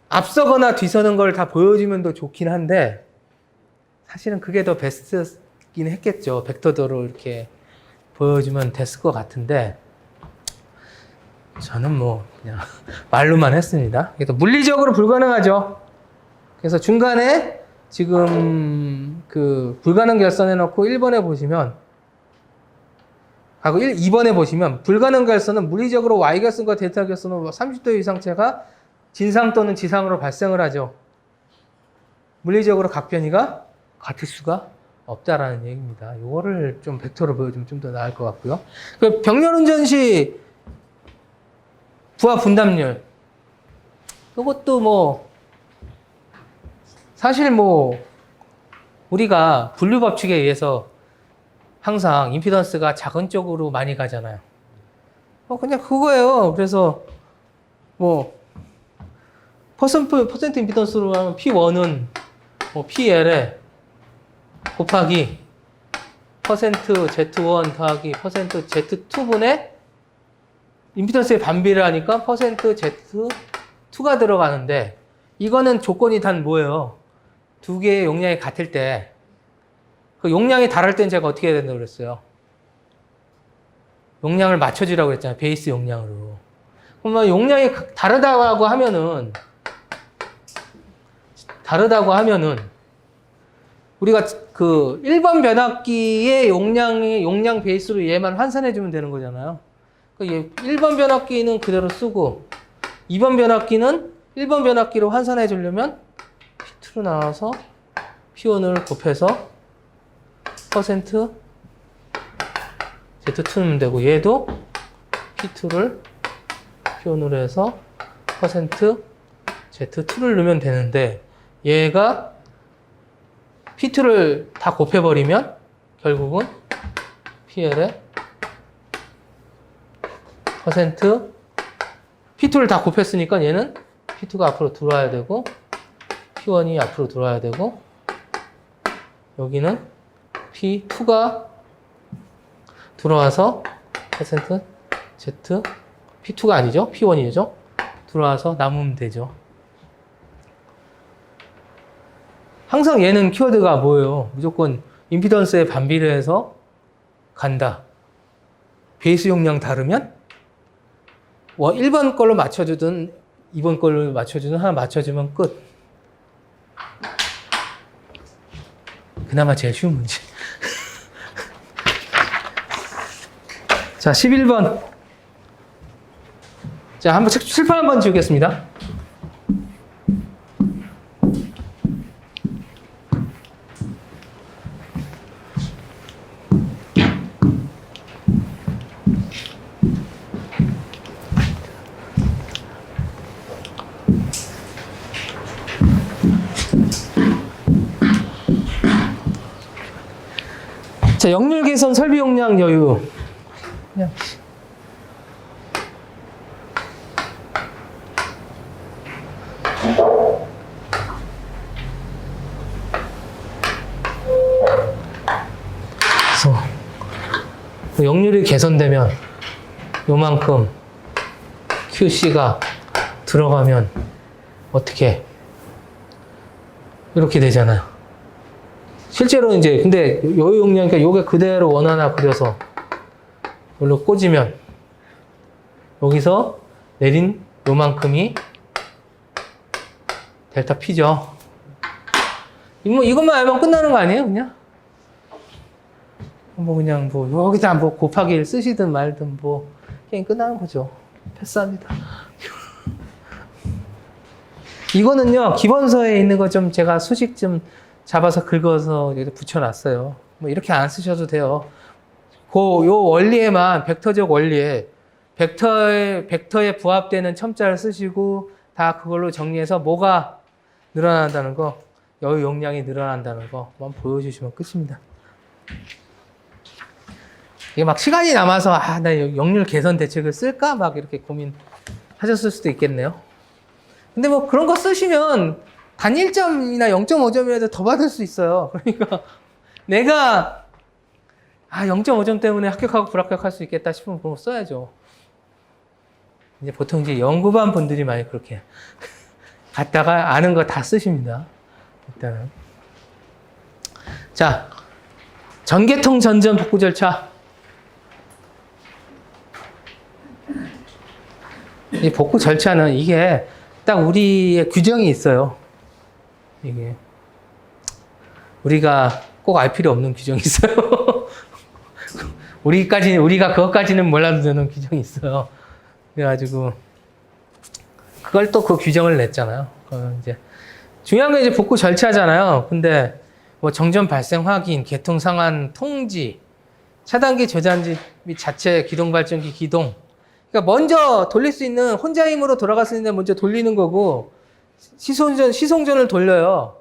앞서거나 뒤서는 걸 다 보여주면 더 좋긴 한데, 사실은 그게 더 베스트긴 했겠죠. 벡터도로 이렇게 보여주면 됐을 것 같은데, 저는 뭐, 그냥 말로만 했습니다. 그래서 물리적으로 불가능하죠. 그래서 중간에 지금 그 불가능 결선해 놓고 1번에 보시면, 2번에 보시면, 불가능 결선은 물리적으로 Y 결선과 델타 결선은 30도 이상체가 진상 또는 지상으로 발생을 하죠. 물리적으로 각변이가 같을 수가 없다라는 얘기입니다. 이거를 좀 벡터로 보여주면 좀 더 나을 것 같고요. 그 병렬 운전 시 부하 분담률. 이것도 뭐 사실 뭐 우리가 분류 법칙에 의해서 항상 임피던스가 작은 쪽으로 많이 가잖아요. 그냥 그거예요. 그래서 뭐 퍼센트 임피던스로 하면 P1은 뭐 PL에 곱하기 퍼센트 Z1 더하기 퍼센트 Z2분의 임피던스의 반비를 하니까 퍼센트 Z2가 들어가는데, 이거는 조건이 단 뭐예요? 두 개의 용량이 같을 때, 그 용량이 다를 땐 제가 어떻게 해야 된다고 그랬어요? 용량을 맞춰주라고 했잖아요. 베이스 용량으로. 그러면 용량이 다르다고 하면은 우리가 그 1번 변압기의 용량 베이스로 얘만 환산해주면 되는 거잖아요. 1번 변압기는 그대로 쓰고 2번 변압기는 1번 변압기로 환산해 주려면 P2로 나와서 P1을 곱해서 퍼센트 Z2는 되고, 얘도 P2를 P1으로 해서 퍼센트 Z2를 넣으면 되는데 얘가 P2를 다 곱해버리면 결국은 PL에 퍼센트 P2를 다 곱했으니까 얘는 P2가 앞으로 들어와야 되고 P1이 앞으로 들어와야 되고 여기는 P2가 들어와서 퍼센트 Z P2가 아니죠? P1이죠? 들어와서 남으면 되죠. 항상 얘는 키워드가 뭐예요? 무조건 임피던스에 반비례해서 간다. 베이스 용량 다르면 1번 걸로 맞춰주든 2번 걸로 맞춰주든 하나 맞춰주면 끝. 그나마 제일 쉬운 문제. 자, 11번. 자, 한번 칠판 한번 지우겠습니다. 자, 역률 개선 설비 용량 여유. 그냥. 그래서 역률이 개선되면 요만큼 QC가 들어가면 어떻게 이렇게 되잖아요. 실제로 이제 근데 여유 용량이니까 요게 그대로 원 하나 그려서 이걸로 꽂으면 여기서 내린 요만큼이 델타 P죠. 이것만 알면 끝나는 거 아니에요, 그냥? 그냥 여기다 곱하기를 쓰시든 말든 게임 끝나는 거죠. 패스합니다. 이거는요, 기본서에 있는 거 좀 제가 수식 좀 잡아서 긁어서 여기 붙여놨어요. 이렇게 안 쓰셔도 돼요. 요 원리에만, 벡터적 원리에, 벡터에 부합되는 첨자를 쓰시고, 다 그걸로 정리해서 뭐가 늘어난다는 거, 여유 용량이 늘어난다는 거, 한번 보여주시면 끝입니다. 이게 막 시간이 남아서, 나 역률 개선 대책을 쓸까? 막 이렇게 고민하셨을 수도 있겠네요. 근데 그런 거 쓰시면, 단 1점이나 0.5점이라도 더 받을 수 있어요. 그러니까 내가 0.5점 때문에 합격하고 불합격할 수 있겠다 싶으면 그런 거 써야죠. 이제 보통 연구반 분들이 많이 그렇게 갔다가 아는 거 다 쓰십니다. 일단은. 자, 전개통 전전 복구 절차. 이 복구 절차는 이게 딱 우리의 규정이 있어요. 이게 우리가 꼭 알 필요 없는 규정이 있어요. 우리가 그것까지는 몰라도 되는 규정이 있어요. 그래가지고 그걸 또 그 규정을 냈잖아요. 이제 중요한 건 이제 복구 절차잖아요. 근데 정전 발생 확인, 개통 상환 통지, 차단기 저장지 및 자체 기동 발전기 기동. 그러니까 먼저 돌릴 수 있는 혼자 힘으로 돌아갈 수 있는 먼저 돌리는 거고. 시송전을 돌려요.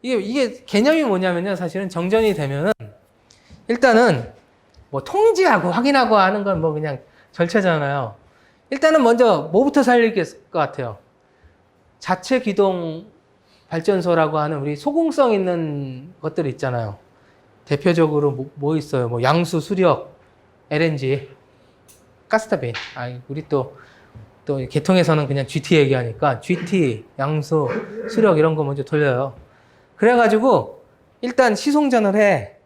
이게 개념이 뭐냐면요. 사실은 정전이 되면은 일단은 통지하고 확인하고 하는 건 그냥 절차잖아요. 일단은 먼저 뭐부터 살릴 것 같아요? 자체 기동 발전소라고 하는 우리 소공성 있는 것들 있잖아요. 대표적으로 뭐 있어요? 양수, 수력, LNG, 가스터빈. 우리 또 개통에서는 그냥 GT 얘기하니까 GT, 양수, 수력 이런 거 먼저 돌려요. 그래가지고 일단 시송전을 해.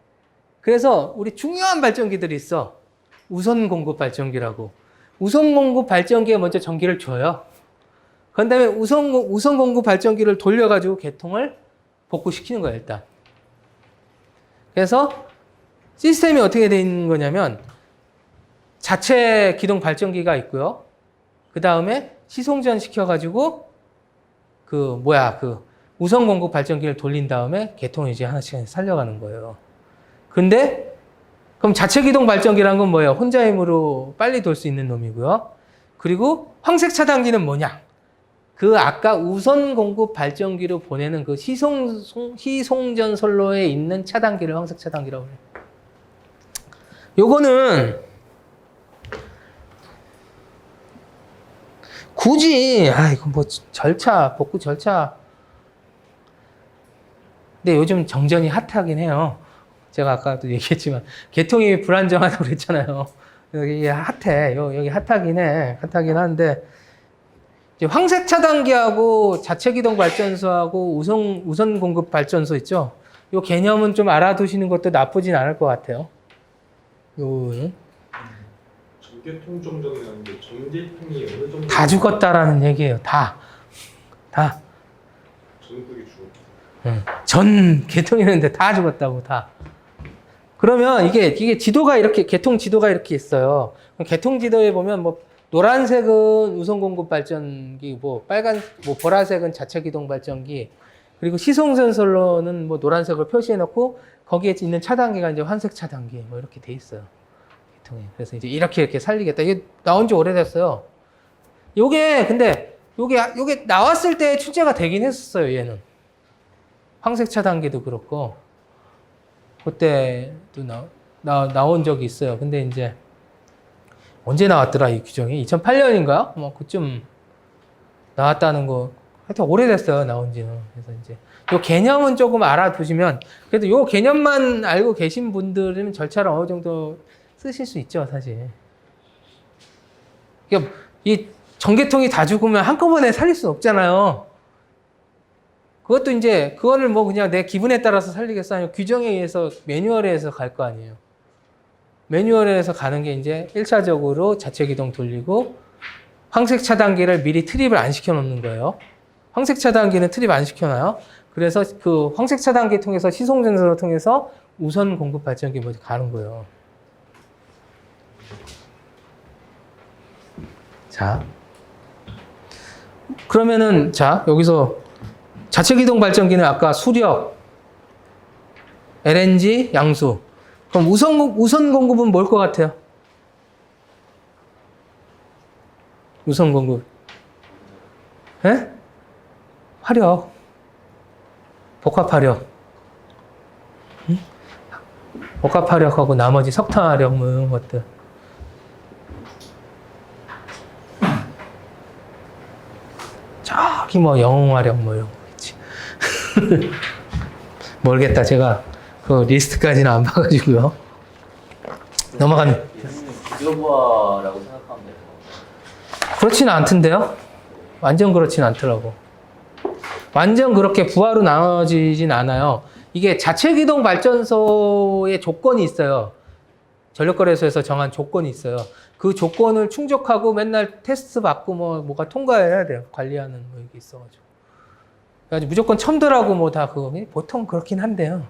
그래서 우리 중요한 발전기들이 있어. 우선 공급 발전기라고. 우선 공급 발전기에 먼저 전기를 줘요. 그 다음에 우선 공급 발전기를 돌려가지고 개통을 복구시키는 거예요, 일단. 그래서 시스템이 어떻게 되어 있는 거냐면 자체 기동 발전기가 있고요. 그 다음에 시송전 시켜가지고 우선 공급 발전기를 돌린 다음에 개통을 이제 하나씩 살려가는 거예요. 근데 그럼 자체 기동 발전기란 건 뭐예요? 혼자 힘으로 빨리 돌 수 있는 놈이고요. 그리고 황색 차단기는 뭐냐? 그 아까 우선 공급 발전기로 보내는 그 희송전 선로에 있는 차단기를 황색 차단기라고 해요. 요거는 굳이 이거 뭐 복구 절차. 근데 요즘 정전이 핫하긴 해요. 제가 아까도 얘기했지만 개통이 불안정하다고 그랬잖아요. 여기 핫해. 여기 핫하긴 해. 핫하긴 한데 이제 황색 차단기하고 자체 기동 발전소하고 우선 공급 발전소 있죠. 요 개념은 좀 알아두시는 것도 나쁘진 않을 것 같아요. 요 전개통 정전이라는데 전개통이 어느 정도 다 죽었다라는 얘기예요. 다. 전국이 죽었다. 전 개통이었는데 다 죽었다고 다. 그러면 이게 지도가 이렇게 개통 지도가 이렇게 있어요. 개통 지도에 보면 뭐 노란색은 우선 공급 발전기, 뭐 보라색은 자체 기동 발전기, 그리고 시송전 선로는 뭐 노란색을 표시해 놓고 거기에 있는 차단기가 이제 환색 차단기 뭐 이렇게 돼 있어요. 개통에. 그래서 이제 이렇게 살리겠다. 이게 나온 지 오래됐어요. 근데 요게 나왔을 때 출제가 되긴 했었어요, 얘는. 황색 차단기도 그렇고 그때도 나온 적이 있어요. 근데 이제 언제 나왔더라 이 규정이? 2008년인가? 뭐 그쯤 나왔다는 거. 하여튼 오래됐어요, 나온 지는. 그래서 이제 요 개념은 조금 알아두시면, 그래도 요 개념만 알고 계신 분들은 절차를 어느 정도 쓰실 수 있죠, 사실. 그러니까 이 전개통이 다 죽으면 한꺼번에 살릴 수 없잖아요. 그것도 이제 그거를 뭐 그냥 내 기분에 따라서 살리겠어? 아니면 규정에 의해서 매뉴얼에 의해서 갈 거 아니에요. 매뉴얼에 의해서 가는 게 이제 1차적으로 자체 기동 돌리고 황색 차단기를 미리 트립을 안 시켜 놓는 거예요. 황색 차단기는 트립 안 시켜 놔요. 그래서 그 황색 차단기 통해서 시송전선을 통해서 우선 공급 발전기 먼저 가는 거예요. 자. 그러면은 여기서 자체 기동 발전기는 아까 수력, LNG, 양수. 그럼 우선 공급은 뭘 것 같아요? 우선 공급. 예? 화력. 복합화력. 응? 복합화력하고 나머지 석탄화력 뭐 이런 것들. 저기 뭐 영웅화력 뭐 이런 거 있지. 모르겠다. 제가 그 리스트까지는 안 봐가지고요. 넘어가면. 기저부하라고 생각하면 돼요. 그렇지는 않던데요? 완전 그렇지는 않더라고. 완전 그렇게 부하로 나눠지진 않아요. 이게 자체 기동 발전소의 조건이 있어요. 전력거래소에서 정한 조건이 있어요. 그 조건을 충족하고 맨날 테스트 받고 뭐가 통과해야 돼요. 관리하는 뭐 이게 있어가지고. 그래가지고 무조건 첨들하고 뭐 다 그거 보통 그렇긴 한데요.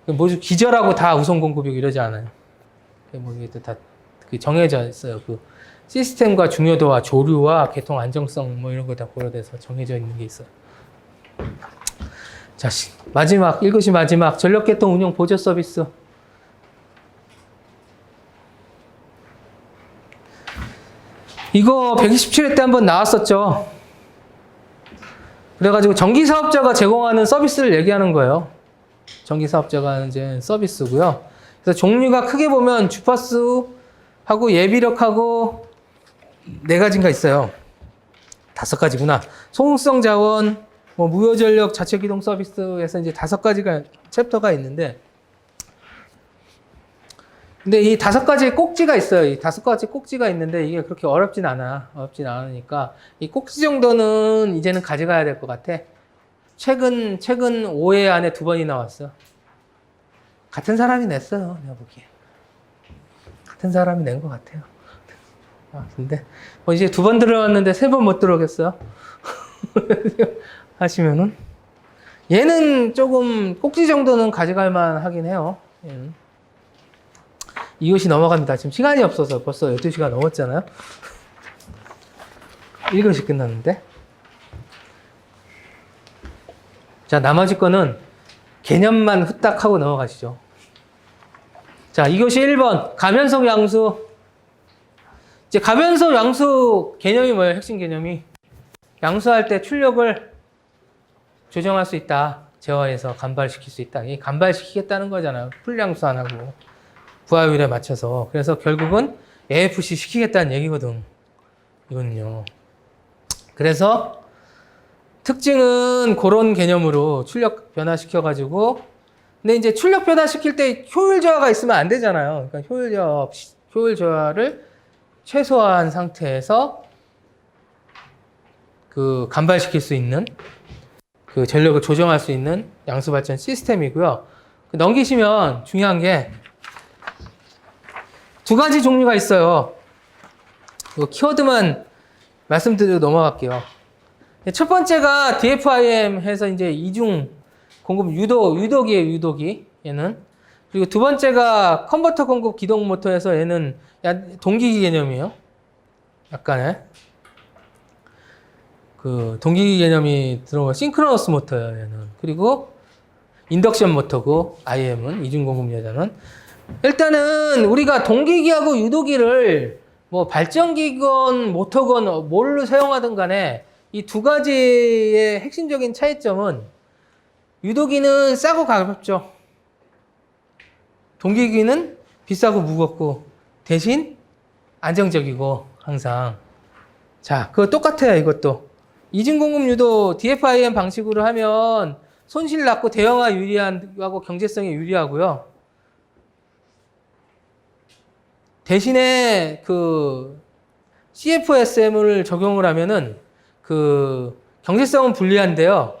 뭐 기절하고 다 우선 공급이고 이러지 않아요. 뭐 이게 다 정해져 있어요. 그 시스템과 중요도와 조류와 개통 안정성 뭐 이런 거 다 고려돼서 정해져 있는 게 있어요. 자, 마지막 1교시 마지막 전력개통 운영 보조 서비스. 이거 127회 때 한번 나왔었죠. 그래가지고 전기사업자가 제공하는 서비스를 얘기하는 거예요. 전기사업자가 하는 이제 서비스고요. 그래서 종류가 크게 보면 주파수하고 예비력하고 4가지인가 있어요. 5가지구나. 소음성 자원, 뭐 무효전력 자체 기동 서비스에서 이제 5가지가 챕터가 있는데, 근데 이 5가지 꼭지가 있어요. 이 5가지 꼭지가 있는데 이게 그렇게 어렵진 않으니까 이 꼭지 정도는 이제는 가져가야 될 것 같아. 최근 5회 안에 2번이 나왔어. 같은 사람이 냈어요. 내가 보기에. 같은 사람이 낸 것 같아요. 근데 뭐 이제 2번 들어왔는데 3번 못 들어오겠어요. 하시면은 얘는 조금 꼭지 정도는 가져갈 만 하긴 해요. 얘는. 2교시 넘어갑니다. 지금 시간이 없어서 벌써 12시가 넘었잖아요. 1교시 끝났는데. 자, 나머지 거는 개념만 후딱 하고 넘어가시죠. 자, 2교시 1번 가면속 양수. 이제 가변소, 양수 개념이 뭐예요? 핵심 개념이 양수할 때 출력을 조정할 수 있다. 제어해서 간발시킬 수 있다. 이 간발시키겠다는 거잖아요. 풀양수 안 하고 부하율에 맞춰서. 그래서 결국은 AFC 시키겠다는 얘기거든. 이거는요. 그래서 특징은 그런 개념으로 출력 변화시켜가지고, 근데 이제 출력 변화시킬 때 효율 저하가 있으면 안 되잖아요. 그러니까 효율 저하를 최소화한 상태에서 그 간발시킬 수 있는 그 전력을 조정할 수 있는 양수 발전 시스템이고요. 넘기시면 중요한 게 두 가지 종류가 있어요. 이거 키워드만 말씀드리고 넘어갈게요. 첫 번째가 DFIM 해서 이제 이중 공급 유도기예요, 유도기. 얘는. 그리고 두 번째가 컨버터 공급 기동 모터에서 얘는 동기기 개념이에요. 약간의. 그 동기기 개념이 들어가 싱크로너스 모터예요, 얘는. 그리고 인덕션 모터고 IM은 이중 공급 여자는. 일단은 우리가 동기기하고 유도기를 뭐 발전기건 모터건 뭘로 사용하든 간에 이 두 가지의 핵심적인 차이점은 유도기는 싸고 가볍죠. 동기기는 비싸고 무겁고 대신 안정적이고 항상. 자, 그거 똑같아요, 이것도. 이중공급 유도 DFIM 방식으로 하면 손실 낮고 대형화 유리하고 경제성이 유리하고요. 대신에 그 CFSM을 적용을 하면은 그 경제성은 불리한데요.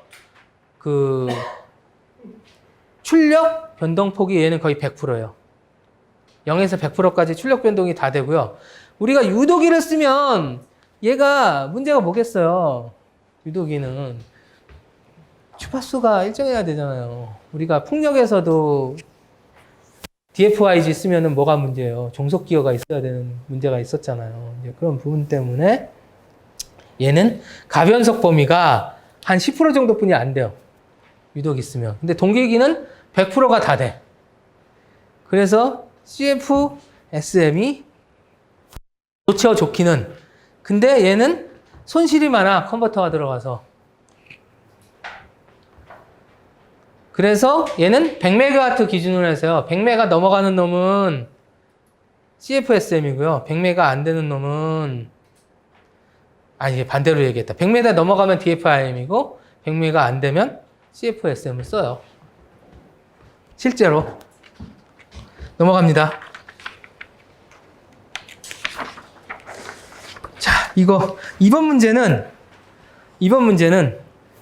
그 출력 변동폭이 얘는 거의 100%예요. 0에서 100%까지 출력 변동이 다 되고요. 우리가 유도기를 쓰면 얘가 문제가 뭐겠어요? 유도기는 주파수가 일정해야 되잖아요. 우리가 풍력에서도 DFIG 쓰면은 뭐가 문제예요? 종속 기어가 있어야 되는 문제가 있었잖아요. 이제 그런 부분 때문에 얘는 가변속 범위가 한 10% 정도뿐이 안 돼요. 유도기 쓰면. 근데 동기기는 100%가 다 돼. 그래서 CFSM이 좋죠, 좋기는. 근데 얘는 손실이 많아, 컨버터가 들어가서. 그래서 얘는 100MW 기준으로 해서요. 100MW 넘어가는 놈은 CFSM이고요. 100MW 안 되는 놈은, 아니, 반대로 얘기했다. 100MW 넘어가면 DFIM이고, 100MW 안 되면 CFSM을 써요. 실제로. 넘어갑니다. 자, 이번 문제는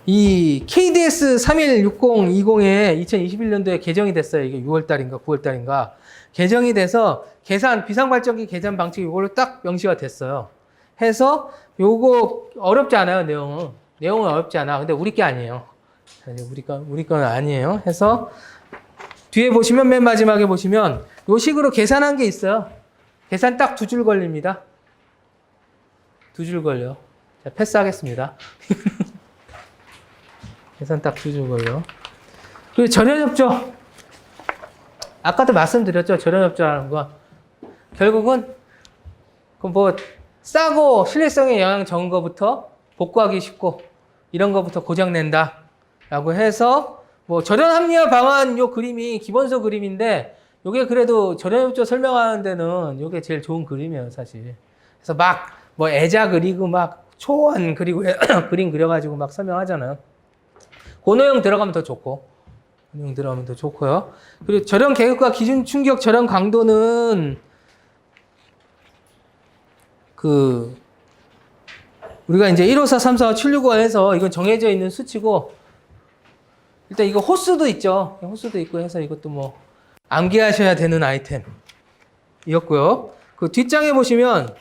이 KDS 316020에 2021년도에 개정이 됐어요. 이게 6월달인가 9월달인가 개정이 돼서 비상발전기 계산 방식이 이걸로 딱 명시가 됐어요. 해서 요거 어렵지 않아요, 내용은 어렵지 않아. 근데 우리 게 아니에요. 우리 건 아니에요. 해서 뒤에 보시면 맨 마지막에 보시면 요 식으로 계산한 게 있어요. 계산 딱 2줄 걸립니다. 2줄 걸려. 자, 패스하겠습니다. 계산 딱 2줄 걸려. 그리고 절연협조. 아까도 말씀드렸죠. 절연협조라는 건. 결국은, 뭐, 싸고 신뢰성에 영향 적은 거부터 복구하기 쉽고, 이런 거부터 고장낸다. 라고 해서, 뭐, 절연합리화 방안 요 그림이 기본서 그림인데, 요게 그래도 절연협조 설명하는 데는 요게 제일 좋은 그림이에요, 사실. 그래서 뭐, 애자 그리고 초원 그리고 그림 그려가지고 막 설명하잖아요. 고노형 들어가면 더 좋고, 고노형 들어가면 더 좋고요. 그리고 절연 계급과 기준 충격 절연 강도는 우리가 이제 154, 345, 765 해서 이건 정해져 있는 수치고, 일단 이거 호수도 있죠. 호수도 있고 해서 이것도 뭐 암기하셔야 되는 아이템이었고요. 그 뒷장에 보시면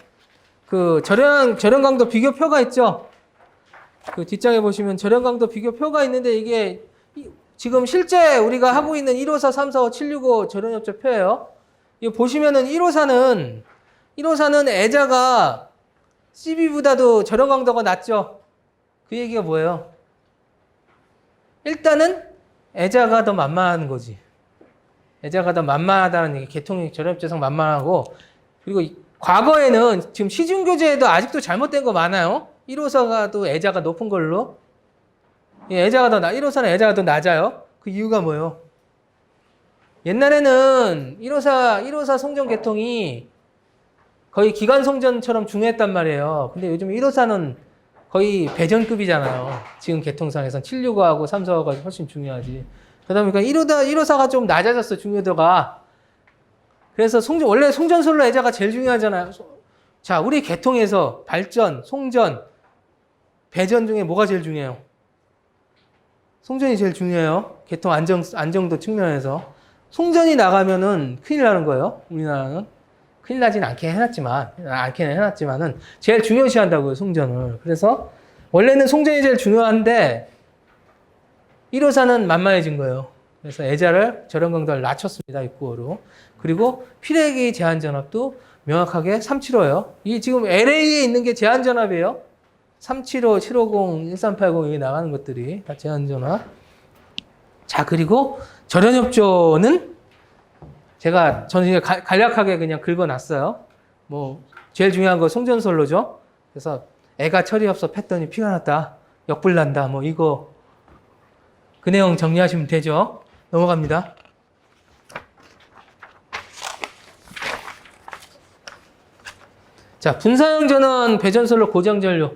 그 절연 강도 비교표가 있죠. 그 뒷장에 보시면 절연 강도 비교표가 있는데 이게 지금 실제 우리가 하고 있는 154, 345, 765 절연협조 표예요. 이거 보시면은 154는 애자가 CB보다도 절연 강도가 낮죠. 그 얘기가 뭐예요? 일단은 애자가 더 만만한 거지. 애자가 더 만만하다는 얘기. 계통이 절연협조상 만만하고, 그리고 과거에는 지금 시중교재에도 아직도 잘못된 거 많아요. 1호사가 또 애자가 높은 걸로. 예, 1호사는 애자가 더 낮아요. 그 이유가 뭐예요? 옛날에는 1호사 송전 계통이 거의 기관 송전처럼 중요했단 말이에요. 근데 요즘 1호사는 거의 배전급이잖아요. 지금 계통상에선 765하고 345가 훨씬 중요하지. 그러다 보니까 1호사가 좀 낮아졌어, 중요도가. 그래서 원래 송전솔로 애자가 제일 중요하잖아요. 자, 우리 계통에서 발전, 송전, 배전 중에 뭐가 제일 중요해요? 송전이 제일 중요해요. 계통 안정도 측면에서. 송전이 나가면은 큰일 나는 거예요. 우리나라는. 큰일 나진 않기는 해놨지만은 제일 중요시한다고요, 송전을. 그래서 원래는 송전이 제일 중요한데 1호사는 만만해진 거예요. 그래서 애자를 저렴 강도를 낮췄습니다, 695로. 그리고 피레기 제한 전압도 명확하게 375예요. 이 지금 LA에 있는 게 제한 전압이에요. 375, 750, 1380 여기 나가는 것들이 다 제한 전압. 자, 그리고 절연협조는 저는 이제 간략하게 그냥 긁어놨어요. 뭐 제일 중요한 거 송전솔로죠. 그래서 애가 처리 없어 팼더니 피가 났다, 역불난다, 뭐 이거 그 내용 정리하시면 되죠. 넘어갑니다. 자, 분사형 전원 배전솔로 고정전류.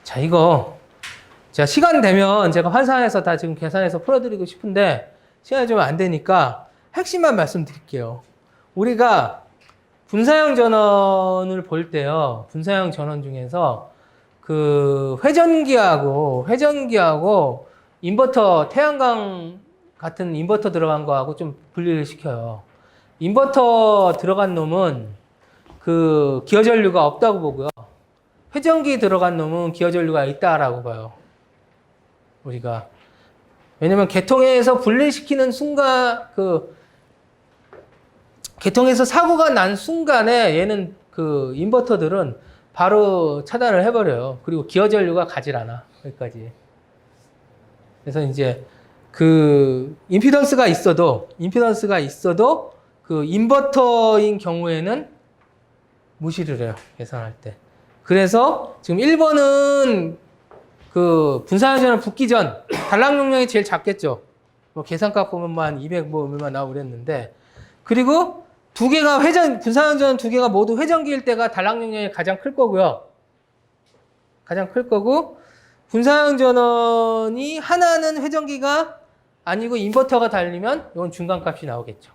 자, 이거 제가 시간 되면 제가 환산해서 다 지금 계산해서 풀어드리고 싶은데 시간이 좀 안 되니까 핵심만 말씀드릴게요. 우리가 분사형 전원을 볼 때요, 분사형 전원 중에서 그 회전기하고 인버터, 태양광 같은 인버터 들어간 거하고 좀 분리를 시켜요. 인버터 들어간 놈은 그 기어 전류가 없다고 보고요. 회전기 들어간 놈은 기어 전류가 있다라고 봐요. 우리가. 왜냐면 계통에서 분리시키는 순간, 계통에서 사고가 난 순간에 얘는 그 인버터들은 바로 차단을 해버려요. 그리고 기어 전류가 가질 않아. 여기까지. 그래서 이제 그 임피던스가 있어도 그 인버터인 경우에는 무시를 해요. 계산할 때. 그래서 지금 1번은 그 분사형 전원 붙기 전 단락 용량이 제일 작겠죠. 뭐 계산값 보면 한 200 뭐 얼마 나오고 그랬는데, 그리고 분사형 전원 두 개가 모두 회전기일 때가 단락 용량이 가장 클 거고요. 가장 클 거고, 분사형 전원이 하나는 회전기가 아니고 인버터가 달리면 이건 중간값이 나오겠죠.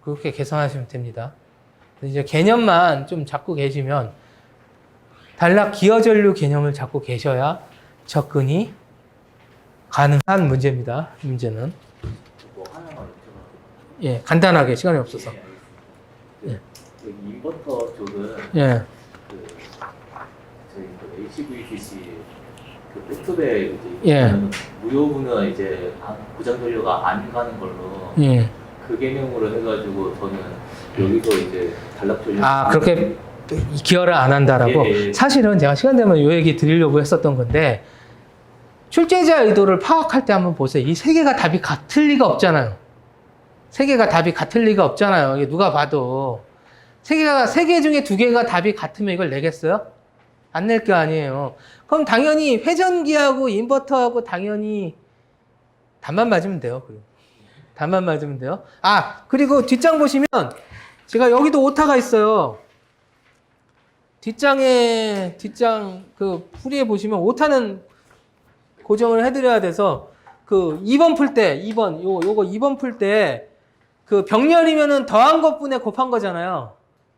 그렇게 계산하시면 됩니다. 이제 개념만 좀 잡고 계시면, 단락 기어 전류 개념을 잡고 계셔야 접근이 가능한 문제입니다. 이 문제는. 뭐 하나만 여쭤봐도. 예, 간단하게 시간이 없어서. 예. 여기 인버터 쪽은 예. 그 저희 그 HVDC 그 백투백 이제 예. 무효분은 이제 고장 전류가 안 가는 걸로 예. 그 개념으로 해가지고 저는 여기서 이제 단락 전류. 아, 그렇게 기여를 안 한다라고? 예, 예. 사실은 제가 시간 되면 이 얘기 드리려고 했었던 건데, 출제자 의도를 파악할 때 한번 보세요. 이 세 개가 답이 같을 리가 없잖아요. 세 개가 답이 같을 리가 없잖아요. 이게 누가 봐도. 세 개 중에 두 개가 답이 같으면 이걸 내겠어요? 안 낼 게 아니에요. 그럼 당연히 회전기하고 인버터하고 당연히 답만 맞으면 돼요. 답만 맞으면 돼요. 아, 그리고 뒷장 보시면 제가 여기도 오타가 있어요. 뒷장 그 풀이에 보시면 오타는 고정을 해드려야 돼서, 그 2번 풀 때, 요거 2번 풀 때 그 병렬이면은 더한 것분에 곱한 거잖아요.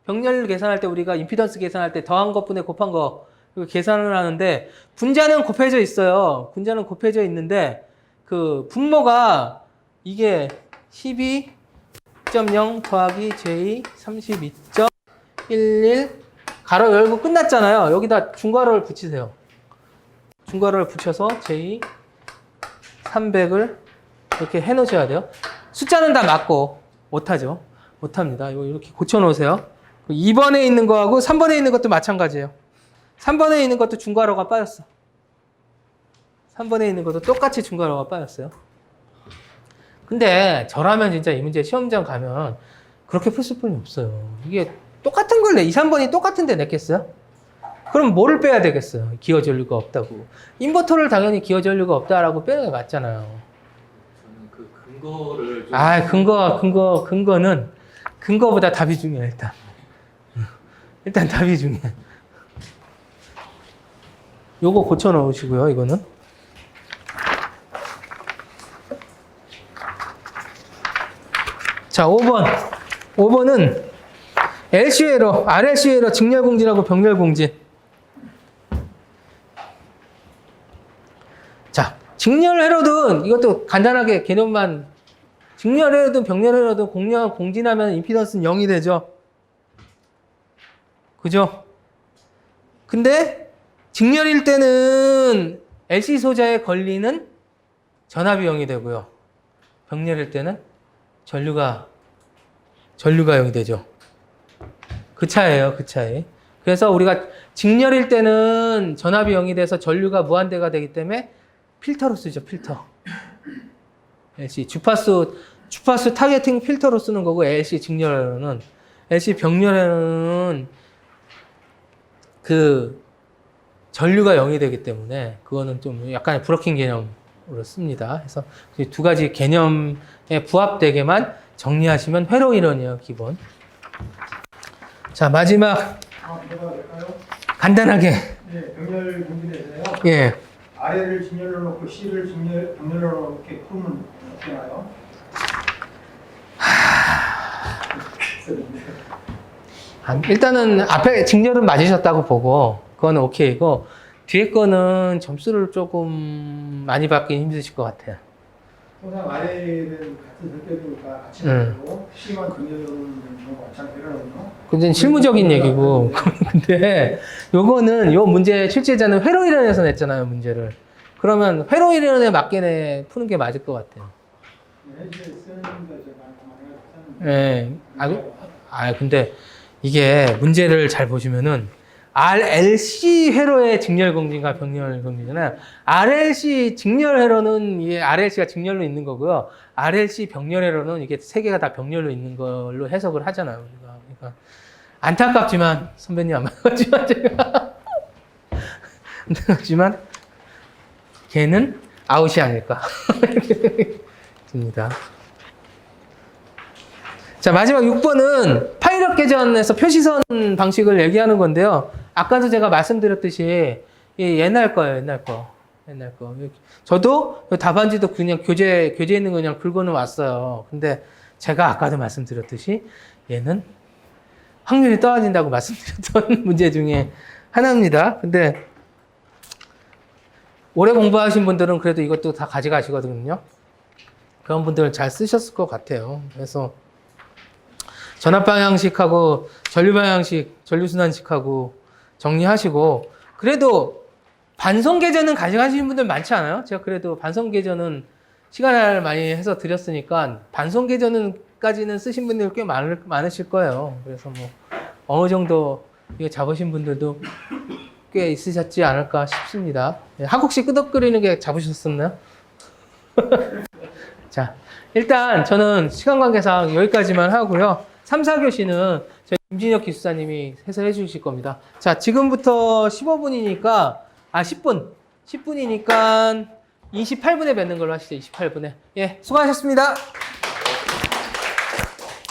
병렬 계산할 때 우리가 임피던스 계산할 때 더한 것분에 곱한 거 이거 계산을 하는데, 분자는 곱해져 있어요. 분자는 곱해져 있는데 그 분모가 이게 12.0 더하기 J 32.11 가로 열고 끝났잖아요. 여기다 중괄호를 붙이세요. 중괄호를 붙여서 J 300을 이렇게 해 놓으셔야 돼요. 숫자는 다 맞고 오타죠. 오타입니다. 이거 이렇게 고쳐 놓으세요. 2번에 있는 거하고 3번에 있는 것도 마찬가지예요. 3번에 있는 것도 중괄호가 빠졌어. 3번에 있는 것도 똑같이 중괄호가 빠졌어요. 근데 저라면 진짜 이 문제 시험장 가면 그렇게 풀 수뿐이 없어요. 이게 똑같은 걸 2, 3번이 똑같은데 냈겠어요? 그럼 뭐를 빼야 되겠어요? 기어 전류가 없다고. 인버터를 당연히 기어 전류가 없다라고 빼는 게 맞잖아요. 저는 그 근거를 좀 아, 근거는, 근거보다 답이 중요해, 일단. 일단 답이 중요해. 요거 고쳐 넣으시고요, 이거는. 자, 5번. 5번은 LC 회로, RLC 회로 직렬 공진하고 병렬 공진. 자, 직렬 회로든 이것도 간단하게 개념만 직렬 회로든 병렬 회로든 공진하면 임피던스는 0이 되죠. 그죠? 근데 직렬일 때는 LC 소자에 걸리는 전압이 0이 되고요. 병렬일 때는 전류가 0이 되죠. 그 차이에요, 그 차이. 그래서 우리가 직렬일 때는 전압이 0이 돼서 전류가 무한대가 되기 때문에 필터로 쓰죠, 필터. LC 주파수 타겟팅 필터로 쓰는 거고, LC 직렬에는, LC 병렬에는 그 전류가 0이 되기 때문에 그거는 좀 약간의 브로킹 개념으로 씁니다. 그래서 이 두 가지 개념에 부합되게만 정리하시면 회로 이론이에요, 기본. 자, 마지막 내가 될까요? 간단하게. 네, 병렬 공진에서요. 예. 아래를 직렬로 놓고 C를 병렬로 놓고 이렇게 풀면 어떻게 나요? 일단은 앞에 직렬은 맞으셨다고 보고 그거는 오케이고, 뒤에 거는 점수를 조금 많이 받기 힘드실 것 같아요. 항상 아래는 같은 설계도니까 같이 나고 C만 병렬로 놓는 경우가 많잖아요. 근데 실무적인 얘기고. 근데 요거는 요 문제 출제자는 회로 이론에서 냈잖아요, 문제를. 그러면 회로 이론에 맞게 푸는 게 맞을 것 같아요. 예. 근데 이게 문제를 잘 보시면은 RLC 회로의 직렬 공진과 병렬 공진이잖아요. RLC 직렬 회로는 이게 RLC가 직렬로 있는 거고요. RLC 병렬 회로는 이게 세 개가 다 병렬로 있는 걸로 해석을 하잖아요, 우리가. 그러니까 안타깝지만 선배님 안 맞았지만 제가 안타깝지만 걔는 아웃이 아닐까 듭니다. 자, 마지막 6번은 파일럿 계전에서 표시선 방식을 얘기하는 건데요. 아까도 제가 말씀드렸듯이 옛날 거예요, 옛날 거. 저도 답안지도 그냥 교재 있는 거 그냥 긁어는 왔어요. 근데 제가 아까도 말씀드렸듯이 얘는 확률이 떨어진다고 말씀드렸던 문제 중에 하나입니다. 근데 오래 공부하신 분들은 그래도 이것도 다 가져가시거든요. 그런 분들은 잘 쓰셨을 것 같아요. 그래서 전압 방향식하고 전류 방향식, 전류 순환식하고 정리하시고, 그래도 반송 계전은 가져가시는 분들 많지 않아요? 제가 그래도 반송 계전은 시간을 많이 해서 드렸으니까 반송 계전까지는 쓰신 분들 꽤 많으실 거예요. 그래서 뭐 어느 정도 이거 잡으신 분들도 꽤 있으셨지 않을까 싶습니다. 한국식 끄덕거리는 게 잡으셨었나요? 자, 일단 저는 시간 관계상 여기까지만 하고요. 3, 4교시는 저희 김진혁 기수사님이 해설해 주실 겁니다. 자, 지금부터 15분이니까, 10분이니까 28분에 뵙는 걸로 하시죠. 28분에. 예, 수고하셨습니다.